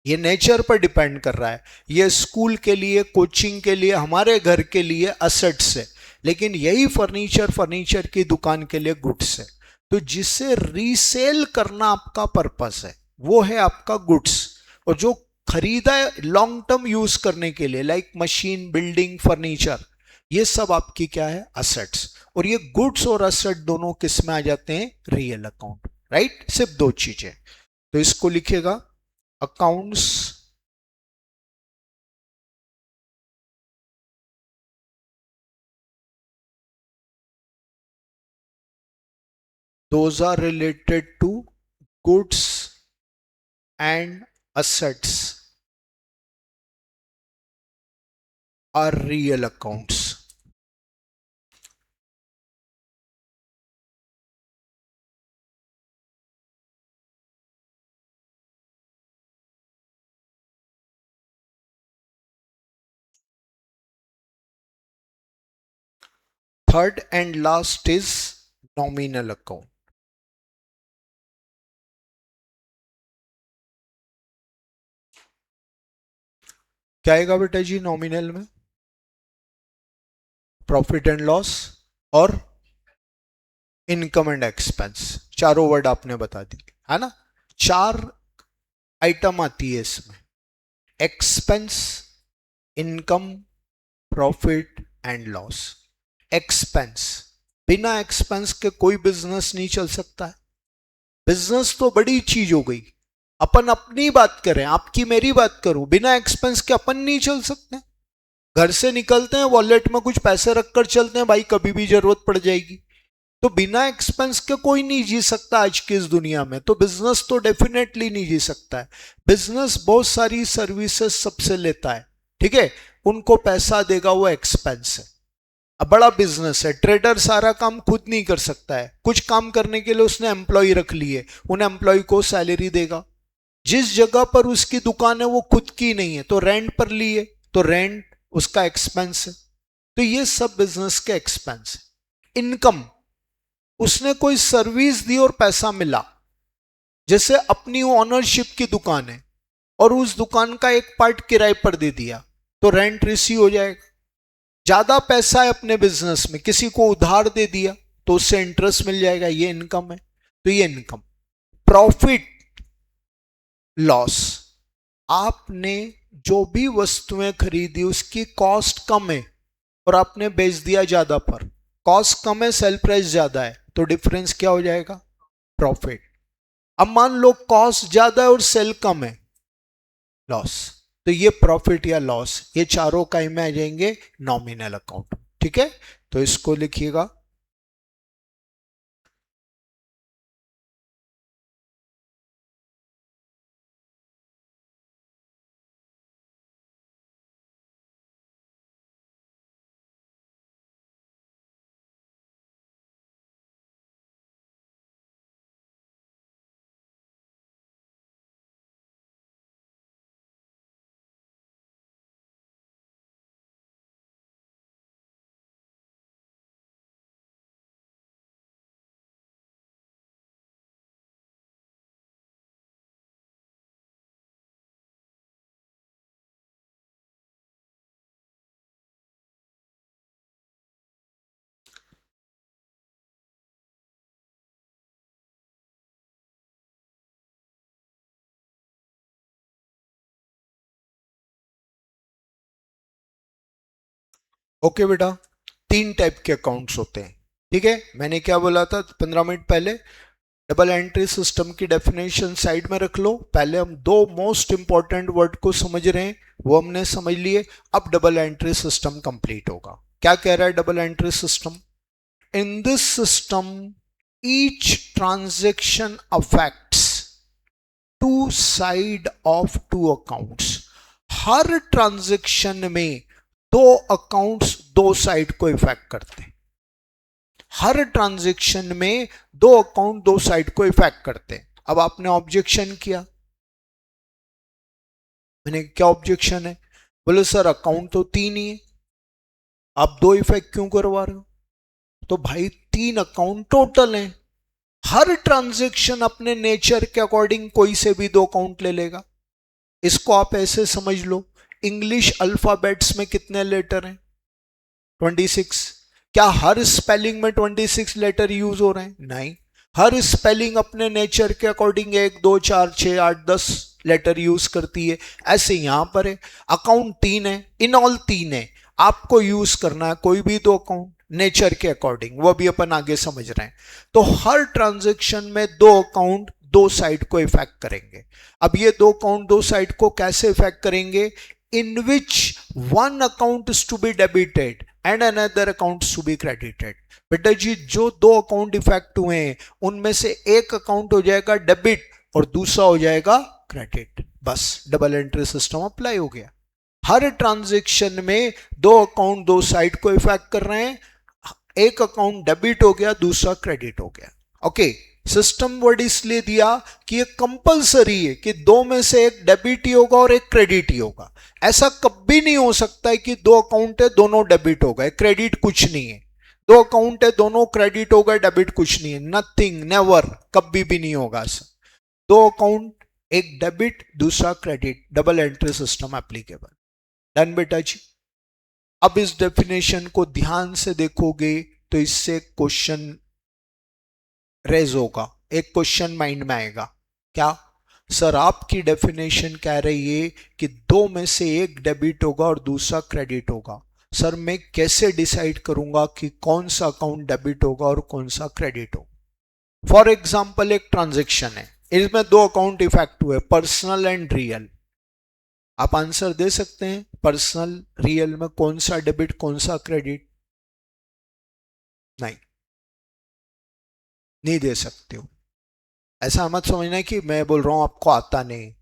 ये नेचर पर डिपेंड कर रहा है। ये स्कूल के लिए, कोचिंग के लिए, हमारे घर के लिए असेट्स है, लेकिन यही फर्नीचर की दुकान के लिए गुड्स है। तो जिसे रीसेल करना आपका पर्पस है वो है आपका गुड्स, और जो खरीदा है लॉन्ग टर्म यूज करने के लिए, लाइक मशीन, बिल्डिंग, फर्नीचर, ये सब आपकी क्या है? असेट्स। और ये गुड्स और असेट दोनों किस में आ जाते हैं? Real account, right? सिर्फ दो चीजें। तो इसको लिखिएगा, accounts those are related to goods and assets are real accounts. Third and last is nominal account. क्या आएगा बेटा जी नॉमिनल में? प्रॉफिट एंड लॉस और इनकम एंड एक्सपेंस, चारों वर्ड आपने बता दी है ना। चार आइटम आती है इसमें, expense, income, profit and loss. Expense, बिना एक्सपेंस के कोई बिजनेस नहीं चल सकता है। बिजनेस तो बड़ी चीज हो गई, अपन अपनी बात करें, आपकी मेरी बात करूं, बिना एक्सपेंस के अपन नहीं चल सकते। घर से निकलते हैं, वॉलेट में कुछ पैसे रखकर चलते हैं, भाई कभी भी जरूरत पड़ जाएगी। तो बिना एक्सपेंस के कोई नहीं जी सकता आज की इस दुनिया में, तो बिजनेस तो डेफिनेटली नहीं जी सकता है। बिजनेस बहुत सारी सर्विसेज सबसे लेता है, ठीक है, उनको पैसा देगा, वो एक्सपेंस है। अब बड़ा बिजनेस है, ट्रेडर सारा काम खुद नहीं कर सकता है, कुछ काम करने के लिए उसने एम्प्लॉय रख लिए, उन एम्प्लॉय को सैलरी देगा। जिस जगह पर उसकी दुकान है वो खुद की नहीं है, तो रेंट पर लिए, तो रेंट उसका एक्सपेंस है। तो ये सब बिजनेस के एक्सपेंस है। इनकम, उसने कोई सर्विस दी और पैसा मिला, जैसे अपनी ओनरशिप की दुकान है और उस दुकान का एक पार्ट किराए पर दे दिया, तो रेंट रिसीव हो जाएगा। ज्यादा पैसा है अपने बिजनेस में, किसी को उधार दे दिया तो उससे इंटरेस्ट मिल जाएगा, ये इनकम है। तो ये इनकम। प्रॉफिट लॉस, आपने जो भी वस्तुएं खरीदी उसकी कॉस्ट कम है और आपने बेच दिया ज्यादा पर, कॉस्ट कम है, सेल प्राइस ज्यादा है, तो डिफरेंस क्या हो जाएगा? प्रॉफिट। अब मान लो कॉस्ट ज्यादा है और सेल कम है, लॉस। तो ये प्रॉफिट या लॉस, ये चारों का में आ जाएंगे नॉमिनल अकाउंट, ठीक है। तो इसको लिखिएगा, ओके बेटा, तीन टाइप के अकाउंट्स होते हैं, ठीक है। मैंने क्या बोला था 15 मिनट पहले? डबल एंट्री सिस्टम की डेफिनेशन साइड में रख लो। पहले हम दो मोस्ट इंपॉर्टेंट वर्ड को समझ रहे हैं, वो हमने समझ लिए। अब डबल एंट्री सिस्टम कंप्लीट होगा। क्या कह रहा है double entry system? In this system each transaction affects two side of two accounts. हर ट्रांजेक्शन में दो अकाउंट्स दो साइड को इफेक्ट करते हैं। हर ट्रांजैक्शन में दो अकाउंट दो साइड को इफेक्ट करते हैं। अब आपने ऑब्जेक्शन किया, मैंने क्या ऑब्जेक्शन है? बोले सर अकाउंट तो 3 ही है, आप 2 इफेक्ट क्यों करवा रहे हो? तो भाई 3 अकाउंट टोटल हैं, हर ट्रांजैक्शन अपने नेचर के अकॉर्डिंग कोई से भी 2 अकाउंट ले लेगा। इसको आप ऐसे समझ लो, इंग्लिश अल्फाबेट्स में कितने लेटर हैं? 26। क्या हर स्पेलिंग में 26 लेटर यूज हो रहे हैं? नहीं, हर स्पेलिंग अपने नेचर के अकॉर्डिंग 1 2 4 6 8 10 लेटर यूज करती है। ऐसे यहां पर है, अकाउंट 3 है, इन ऑल 3 है, आपको यूज करना है कोई भी 2 अकाउंट नेचर के अकॉर्डिंग, वो भी अपन आगे समझ रहे हैं। तो हर ट्रांजेक्शन में 2 अकाउंट 2 साइड को इफेक्ट करेंगे। अब ये 2 अकाउंट 2 साइड को कैसे इफेक्ट करेंगे? In which one account is to be debited and another account to be credited. बेटा जी जो 2 अकाउंट इफेक्ट हुए हैं उनमें से एक अकाउंट हो जाएगा डेबिट और दूसरा हो जाएगा क्रेडिट, बस डबल एंट्री सिस्टम अप्लाई हो गया। हर ट्रांजैक्शन में 2 अकाउंट 2 साइड को इफेक्ट कर रहे हैं, एक अकाउंट डेबिट हो गया दूसरा क्रेडिट हो गया। ओके, सिस्टम वर्ड इसलिए दिया कि ये कंपलसरी है कि 2 में से एक डेबिट ही होगा और एक क्रेडिट ही होगा। ऐसा कभी नहीं हो सकता है कि 2 अकाउंट है दोनों डेबिट हो गए, क्रेडिट कुछ नहीं है। 2 अकाउंट है दोनों क्रेडिट हो गए, डेबिट कुछ नहीं है, नथिंग, नेवर, कभी भी नहीं होगा ऐसा। 2 अकाउंट, एक डेबिट दूसरा credit, double entry system applicable. Done बेटा जी। अब इस डेफिनेशन को ध्यान से देखोगे तो इससे क्वेश्चन रेज होगा, एक क्वेश्चन माइंड में आएगा। क्या सर आपकी डेफिनेशन कह रही है कि 2 में से एक डेबिट होगा और दूसरा क्रेडिट होगा, सर मैं कैसे डिसाइड करूंगा कि कौन सा अकाउंट डेबिट होगा और कौन सा क्रेडिट होगा? फॉर एग्जाम्पल एक ट्रांजेक्शन है, इसमें 2 अकाउंट इफेक्ट हुए, पर्सनल एंड रियल। आप आंसर दे सकते हैं पर्सनल रियल में कौन सा डेबिट कौन सा क्रेडिट? नहीं, नहीं दे सकते हो। ऐसा मत समझना कि मैं बोल रहा हूं आपको आता नहीं,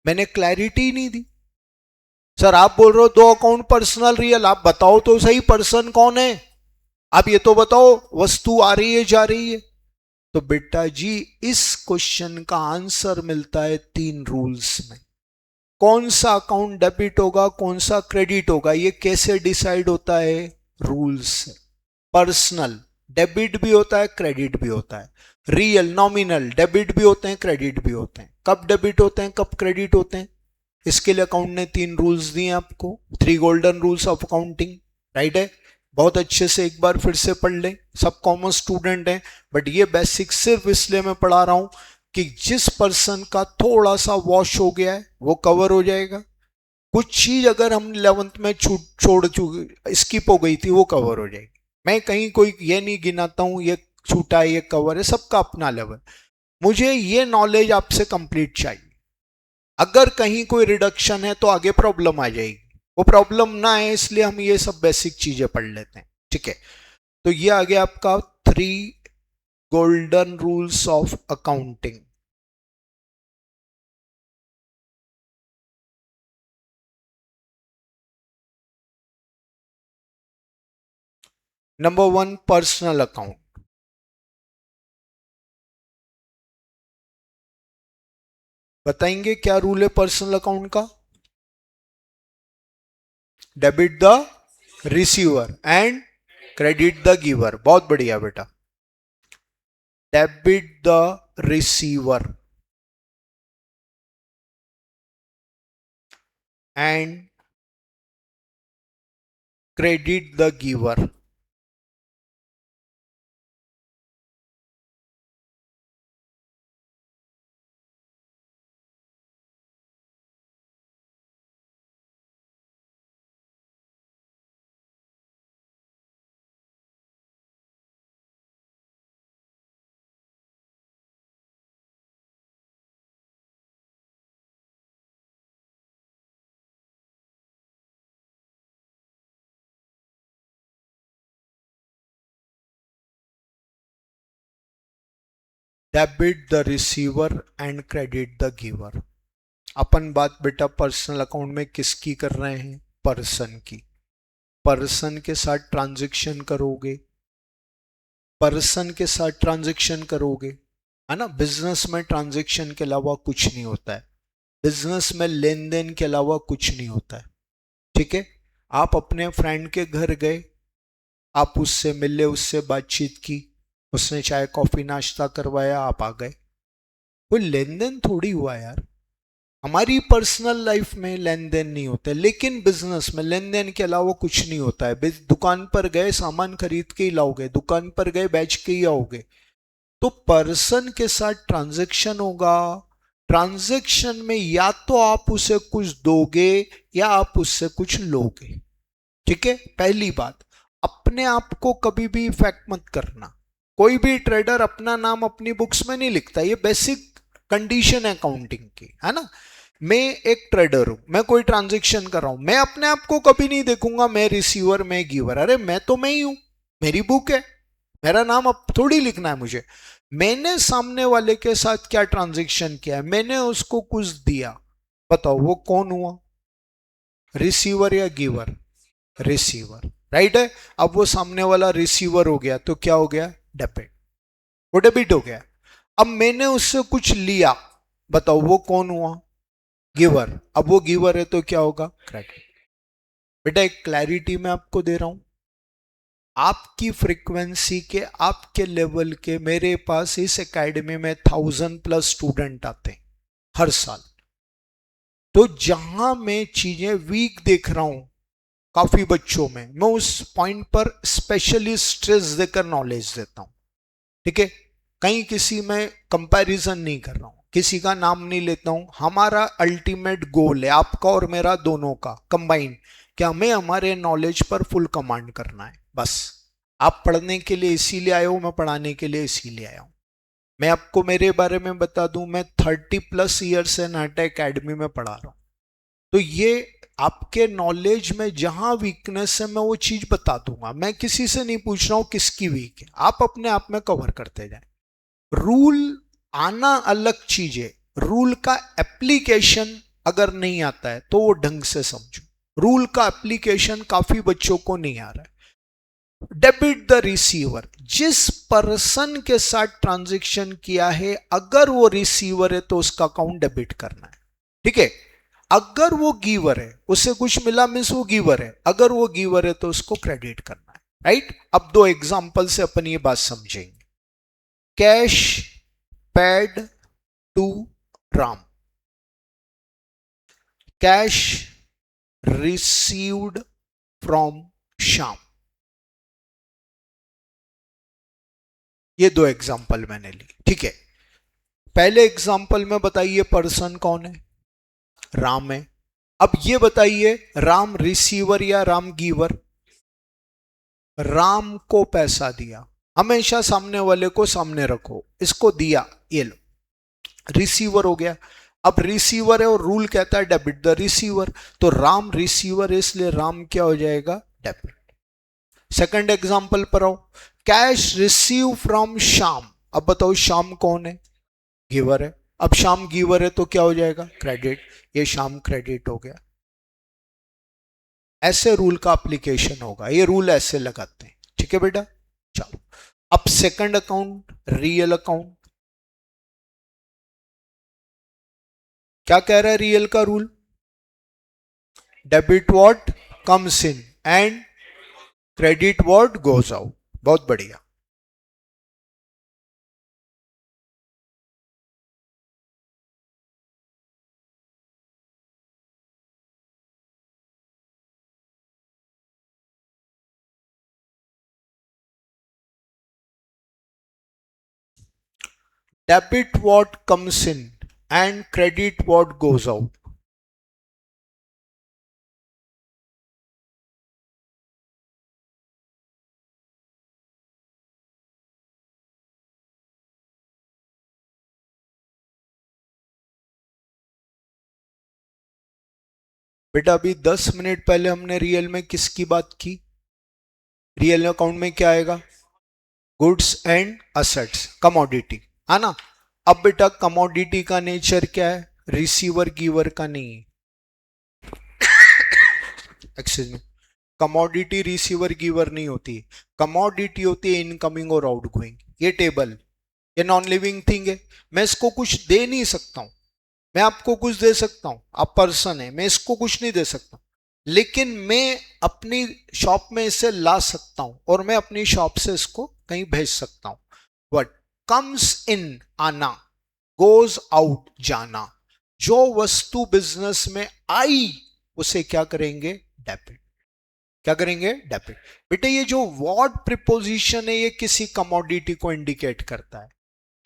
मैंने क्लैरिटी नहीं दी। सर आप बोल रहे हो 2 अकाउंट पर्सनल रियल, आप बताओ तो सही पर्सन कौन है, आप ये तो बताओ, वस्तु आ रही है जा रही है। तो बेटा जी इस क्वेश्चन का आंसर मिलता है 3 रूल्स में। कौन सा अकाउंट डेबिट होगा कौन सा क्रेडिट होगा ये कैसे डिसाइड होता है? रूल्स से। पर्सनल डेबिट भी होता है क्रेडिट भी होता है, रियल नॉमिनल डेबिट भी होते हैं क्रेडिट भी होते हैं। कब डेबिट होते हैं कब क्रेडिट होते हैं, इसके लिए अकाउंट ने 3 रूल्स दिए आपको, 3 golden rules of accounting. Right है, बहुत अच्छे से एक बार फिर से पढ़ लें, सब कॉमर्स स्टूडेंट हैं, बट ये बेसिक सिर्फ इसलिए मैं पढ़ा रहा हूं कि जिस पर्सन का थोड़ा सा वॉश हो गया है वो कवर हो जाएगा, कुछ चीज अगर हम 11th में छोड़ चुके स्किप हो गई थी वो कवर हो जाएगी। मैं कहीं कोई ये नहीं गिनाता हूं ये छूटा है ये कवर है, सबका अपना लेवल। मुझे ये नॉलेज आपसे कंप्लीट चाहिए, अगर कहीं कोई रिडक्शन है तो आगे प्रॉब्लम आ जाएगी, वो प्रॉब्लम ना है इसलिए हम ये सब बेसिक चीजें पढ़ लेते हैं। ठीक है, तो ये आ गया आपका 3 golden rules of accounting. Number 1 personal account. बताएंगे क्या रूल है पर्सनल अकाउंट का? Debit the receiver and credit the giver. बहुत बढ़िया बेटा, debit the receiver and credit the giver. Debit the receiver and credit the giver. अपन बात बेटा पर्सनल अकाउंट में किसकी कर रहे हैं? पर्सन की। पर्सन के साथ ट्रांजैक्शन करोगे, पर्सन के साथ ट्रांजैक्शन करोगे, है ना। बिजनेस में ट्रांजैक्शन के अलावा कुछ नहीं होता है। बिजनेस में लेन देन के अलावा कुछ नहीं होता है, ठीक है। आप अपने फ्रेंड के घर गए, आप उससे मिले, उससे बातचीत की, उसने चाय कॉफी नाश्ता करवाया, आप आ गए, कोई लेन देन थोड़ी हुआ यार। हमारी पर्सनल लाइफ में लेन देन नहीं होता है, लेकिन बिजनेस में लेन देन के अलावा कुछ नहीं होता है। दुकान पर गए, सामान खरीद के ही लाओगे, दुकान पर गए बेच के ही आओगे। तो पर्सन के साथ ट्रांजैक्शन होगा। ट्रांजैक्शन में या तो आप उसे कुछ दोगे या आप उससे कुछ लोगे, ठीक है। पहली बात, अपने आप को कभी भी इफेक्ट मत करना। कोई भी ट्रेडर अपना नाम अपनी बुक्स में नहीं लिखता, ये बेसिक कंडीशन है अकाउंटिंग की, है ना। मैं एक ट्रेडर हूं, मैं कोई ट्रांजैक्शन कर रहा हूं, मैं अपने आप को कभी नहीं देखूंगा मैं रिसीवर, मैं गिवर। अरे मैं तो मैं ही हूं, मेरी बुक है, मेरा नाम अब थोड़ी लिखना है मुझे। मैंने सामने वाले के साथ क्या ट्रांजैक्शन किया है, मैंने उसको कुछ दिया, बताओ वो कौन हुआ, रिसीवर या गिवर? रिसीवर, राइट है। अब वो सामने वाला रिसीवर हो गया तो क्या हो गया, डेबिट, वो डेबिट हो गया। अब मैंने उससे कुछ लिया, बताओ वो कौन हुआ, गिवर। अब वो गिवर है तो क्या होगा, क्रेडिट। बेटा एक क्लैरिटी मैं आपको दे रहा हूं, आपकी फ्रीक्वेंसी के, आपके लेवल के, मेरे पास इस एकेडमी में 1000+ स्टूडेंट आते हैं हर साल। तो जहां मैं चीजें वीक देख रहा हूं काफी बच्चों में, मैं उस पॉइंट पर स्पेशली स्ट्रेस देकर नॉलेज देता हूं, ठीक है। कहीं किसी में कंपैरिजन नहीं कर रहा हूं, किसी का नाम नहीं लेता हूं। हमारा अल्टीमेट गोल है, आपका और मेरा दोनों का कंबाइन, कि हमें हमारे नॉलेज पर फुल कमांड करना है, बस। आप पढ़ने के लिए इसीलिए आए हो, मैं पढ़ाने के लिए इसीलिए आया हूं। मैं आपको मेरे बारे में बता दूं, मैं 30+ ईयर से नाटा एकेडमी में पढ़ा रहा हूं। तो ये आपके नॉलेज में जहां वीकनेस है मैं वो चीज बता दूंगा। मैं किसी से नहीं पूछ रहा हूं किसकी वीक है, आप अपने आप में कवर करते जाए। रूल आना अलग चीज है, रूल का एप्लीकेशन अगर नहीं आता है तो वो ढंग से समझो। रूल का एप्लीकेशन काफी बच्चों को नहीं आ रहा है। डेबिट द रिसीवर, जिस पर्सन के साथ ट्रांजैक्शन किया है, अगर वो रिसीवर है तो उसका अकाउंट डेबिट करना है, ठीक है। अगर वो गिवर है, उससे कुछ मिला मीन्स वो गिवर है, अगर वो गिवर है तो उसको क्रेडिट करना है, राइट। अब दो एग्जांपल से अपन ये बात समझेंगे। Cash paid to Ram, cash received from Shyam. ये दो एग्जांपल मैंने ली, ठीक है। पहले एग्जांपल में बताइए पर्सन कौन है, राम है। अब ये बताइए राम रिसीवर या राम गिवर? राम को पैसा दिया, हमेशा सामने वाले को सामने रखो, इसको दिया, ये लो, रिसीवर हो गया। अब रिसीवर है और रूल कहता है डेबिट द रिसीवर, तो राम रिसीवर है इसलिए राम क्या हो जाएगा, डेबिट। सेकंड एग्जांपल पर आओ, कैश रिसीव फ्रॉम श्याम। अब बताओ श्याम कौन है, गिवर है। अब श्याम गिवर है तो क्या हो जाएगा, क्रेडिट, ये श्याम क्रेडिट हो गया। ऐसे रूल का एप्लीकेशन होगा, ये रूल ऐसे लगाते हैं, ठीक है बेटा। चलो अब सेकंड अकाउंट, रियल अकाउंट। क्या कह रहा है रियल का rule, debit what comes in and credit what goes out. बहुत बढ़िया। Debit what comes in and credit what goes out. बेटा अभी 10 मिनट पहले हमने रियल में किसकी बात की, रियल अकाउंट में क्या आएगा, गुड्स एंड असेट्स, कमोडिटी, है ना। अब बेटा कमोडिटी का नेचर क्या है, रिसीवर गिवर का नहीं है, excuse me. Commodity receiver giver नहीं होती, कमोडिटी होती है इनकमिंग और आउटगोइंग। ये टेबल, ये नॉन लिविंग थिंग है, मैं इसको कुछ दे नहीं सकता हूं, मैं आपको कुछ दे सकता हूं, आप पर्सन है, मैं इसको कुछ नहीं दे सकता, लेकिन मैं अपनी शॉप में इसे ला सकता हूं और मैं अपनी शॉप से इसको कहीं भेज सकता हूं। वट कम्स इन आना, गोज आउट जाना, जो वस्तु बिजनेस में आई उसे क्या करेंगे, डेबिट। क्या करेंगे, डेबिट। बेटे ये जो वर्ड प्रिपोजिशन है ये किसी कमोडिटी को इंडिकेट करता है।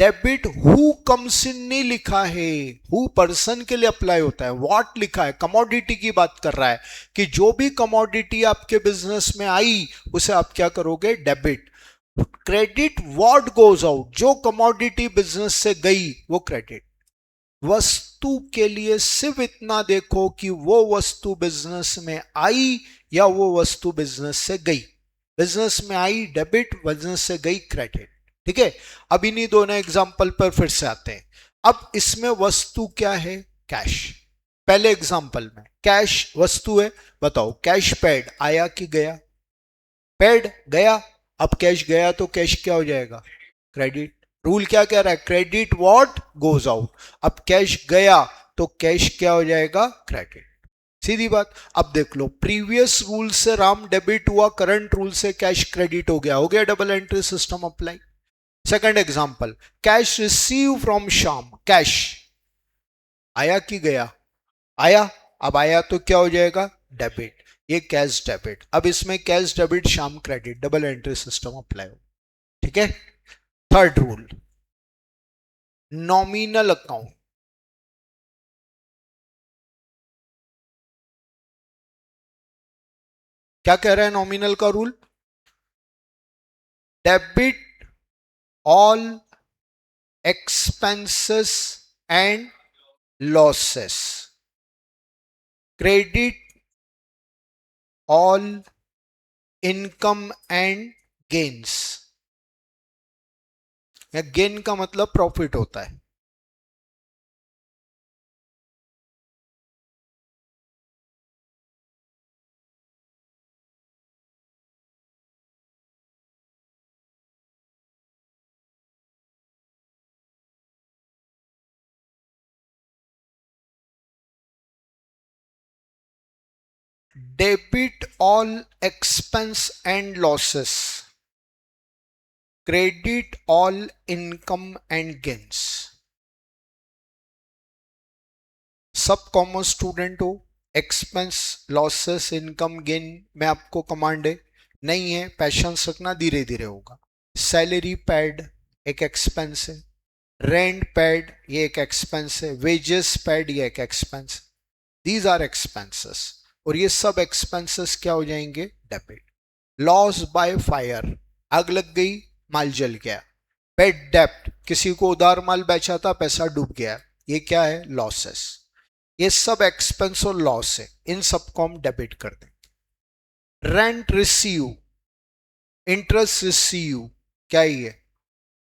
डेबिट हु कम्स इन नहीं लिखा है, हु पर्सन के लिए अप्लाई होता है, व्हाट लिखा है, कमोडिटी की बात कर रहा है कि जो भी कमोडिटी आपके बिजनेस में आई उसे आप क्या करोगे, debit. Credit what goes out, जो कमोडिटी बिजनेस से गई वो क्रेडिट। वस्तु के लिए सिर्फ इतना देखो कि वो वस्तु बिजनेस में आई या वो वस्तु बिजनेस से गई। बिजनेस में आई डेबिट, बिजनेस से गई क्रेडिट। ठीक है, अब इन्हीं दोनों एग्जांपल पर फिर से आते हैं। अब इसमें वस्तु क्या है, कैश। पहले एग्जांपल में कैश वस्तु है, बताओ कैश पेड आया कि गया, पेड गया, अब कैश गया तो कैश क्या हो जाएगा, क्रेडिट। रूल क्या कह रहा है, क्रेडिट व्हाट गोज आउट। अब कैश गया तो कैश क्या हो जाएगा, क्रेडिट। सीधी बात। अब देख लो, प्रीवियस रूल से राम डेबिट हुआ, करंट रूल से कैश क्रेडिट हो गया double entry system apply. Second example, cash receive from Shyam, cash आया कि गया, आया, अब आया तो क्या हो जाएगा, डेबिट, ये कैश डेबिट। अब इसमें cash debit Shyam credit, double entry system apply हो। ठीक है। Third rule, nominal account. क्या कह रहा है नॉमिनल का rule, debit all expenses and losses, credit all income and gains. या गेन का मतलब प्रॉफिट होता है। Debit all expense and losses, credit all income and gains. सब कॉमर्स स्टूडेंट हो, एक्सपेंस लॉसेस इनकम गेन में आपको कमांड है, नहीं है पैशन रखना, धीरे धीरे होगा। सैलरी पेड एक एक्सपेंस है, रेंट पेड ये एक एक्सपेंस है, वेजेस पेड ये एक एक्सपेंस। दीज आर एक्सपेंसेस, और ये सब एक्सपेंसेस क्या हो जाएंगे, डेबिट। लॉस बाय फायर, आग लग गई, माल जल गया। पेड डेप्ट, किसी को उधार माल बेचा था, पैसा डूब गया, ये क्या है, लॉसेस। ये सब एक्सपेंस और लॉस है, इन सबको हम डेबिट कर देंगे। रेंट रिसीव, इंटरेस्ट रिसीव, क्या ये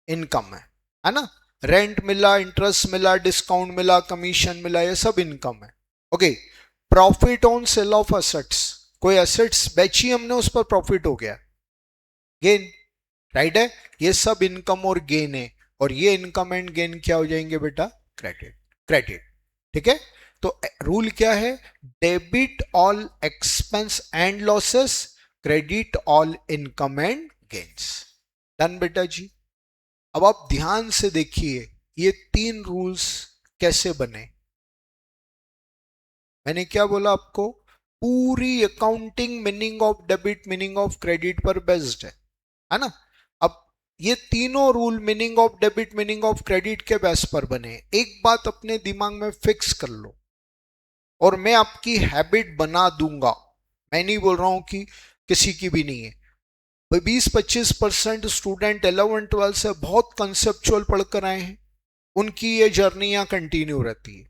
इनकम है ना। रेंट मिला, इंटरेस्ट मिला, डिस्काउंट मिला, कमीशन मिला, ये सब इनकम है। Okay. Profit on sale of assets, कोई एसेट्स बेची हमने, उस पर प्रॉफिट हो गया, गेन, राइट है। ये सब इनकम और गेन है, और ये इनकम एंड गेन क्या हो जाएंगे बेटा, क्रेडिट, क्रेडिट। ठीक है। तो रूल क्या है, debit all expense and losses, credit all income and gains. Done बेटा जी। अब आप ध्यान से देखिए ये तीन रूल्स कैसे बने। मैंने क्या बोला आपको, पूरी accounting meaning of debit, meaning of credit पर बेस्ड है ना। अब ये तीनों rule meaning of debit, meaning of credit के बेस पर बने। एक बात अपने दिमाग में फिक्स कर लो, और मैं आपकी हैबिट बना दूंगा। मैं नहीं बोल रहा हूं कि किसी की भी नहीं है। 20-25% स्टूडेंट 11-12 से बहुत कंसेप्चुअल पढ़कर आए हैं, उनकी ये जर्नियां कंटिन्यू रहती है।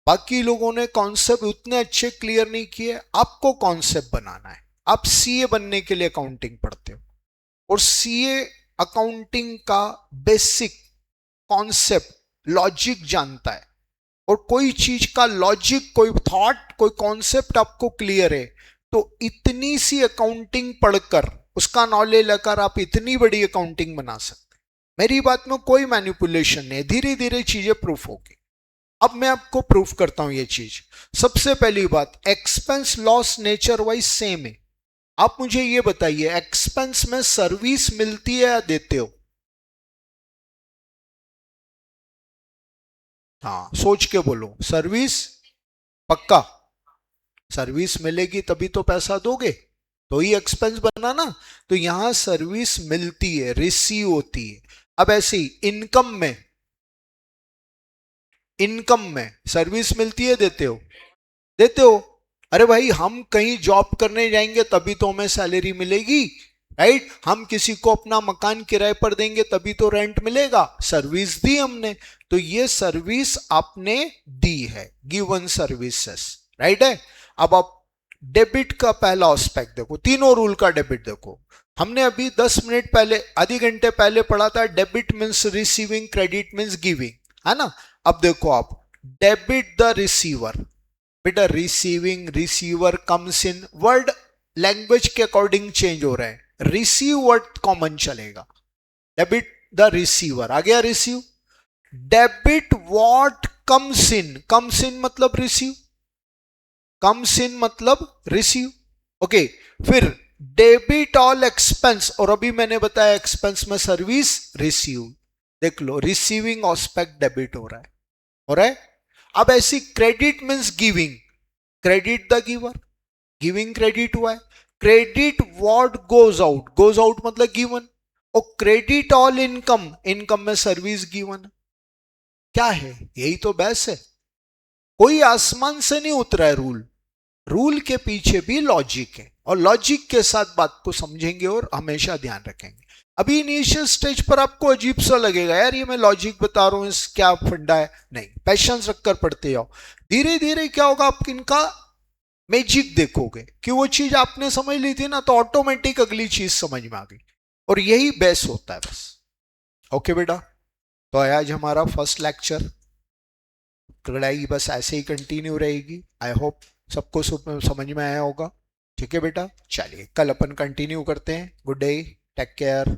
बाकी लोगों ने कॉन्सेप्ट उतने अच्छे क्लियर नहीं किए, आपको कॉन्सेप्ट बनाना है। आप सीए बनने के लिए अकाउंटिंग पढ़ते हो, और सीए अकाउंटिंग का बेसिक कॉन्सेप्ट लॉजिक जानता है, और कोई चीज का लॉजिक, कोई थॉट, कोई कॉन्सेप्ट आपको क्लियर है, तो इतनी सी अकाउंटिंग पढ़कर, उसका नॉलेज लेकर आप इतनी बड़ी अकाउंटिंग बना सकते हैं। मेरी बात में कोई मैनिपुलेशन नहीं, धीरे धीरे चीजें प्रूफ होगी। अब मैं आपको प्रूफ करता हूं ये चीज। सबसे पहली बात, expense loss nature wise same है। आप मुझे ये बताइए, एक्सपेंस में सर्विस मिलती है या देते हो? हाँ, सोच के बोलो, सर्विस पक्का? सर्विस मिलेगी तभी तो पैसा दोगे, तो ही एक्सपेंस बना ना। तो यहां सर्विस मिलती है, रिसीव होती है। अब ऐसे ही इनकम में सर्विस मिलती है, देते हो? देते हो। अरे भाई, हम कहीं जॉब करने जाएंगे तभी तो हमें सैलरी मिलेगी, राइट? हम किसी को अपना मकान किराए पर देंगे तभी तो रेंट मिलेगा, सर्विस दी हमने। तो ये सर्विस आपने दी है, गिवन सर्विसेस, राइट है। अब आप डेबिट का पहला एस्पेक्ट देखो, तीनों रूल का डेबिट देखो। हमने अभी 10 मिनट पहले, आधे घंटे पहले पढ़ा था, debit means receiving, credit means giving, है ना? अब देखो आप, डेबिट द रिसीवर, बेटा receiving, receiver comes in, word language के अकॉर्डिंग चेंज हो रहे हैं, रिसीव वर्ड कॉमन चलेगा। डेबिट द रिसीवर, आ गया receive. Debit what comes in, comes in मतलब रिसीव, कम्स इन मतलब रिसीव, ओके। फिर डेबिट ऑल एक्सपेंस, और अभी मैंने बताया एक्सपेंस में सर्विस रिसीव, देख लो रिसीविंग ऑस्पेक्ट डेबिट हो रहा है, हो रहा है। अब ऐसी credit means giving, credit the giver, giving credit हुआ है। क्रेडिट व्हाट गोज आउट मतलब गिवन, और क्रेडिट ऑल इनकम, इनकम में सर्विस गिवन। क्या है, यही तो बेस है। कोई आसमान से नहीं उतरा है रूल, रूल के पीछे भी लॉजिक है, और लॉजिक के साथ बात को समझेंगे और हमेशा ध्यान रखेंगे। अभी इनिशियल स्टेज पर आपको अजीब सा लगेगा, यार ये मैं लॉजिक बता रहा हूं, इस क्या फंडा है, नहीं, पैशंस रखकर पढ़ते जाओ। धीरे धीरे क्या होगा, आप इनका मैजिक देखोगे कि वो चीज आपने समझ ली थी ना, तो ऑटोमेटिक अगली चीज समझ में आ गई, और यही बेस होता है बस। ओके बेटा, तो आज हमारा फर्स्ट लेक्चर पढ़ाई बस ऐसे ही कंटिन्यू रहेगी। आई होप सबको समझ में आया होगा। ठीक है बेटा, चलिए कल अपन कंटिन्यू करते हैं। Good day, take care.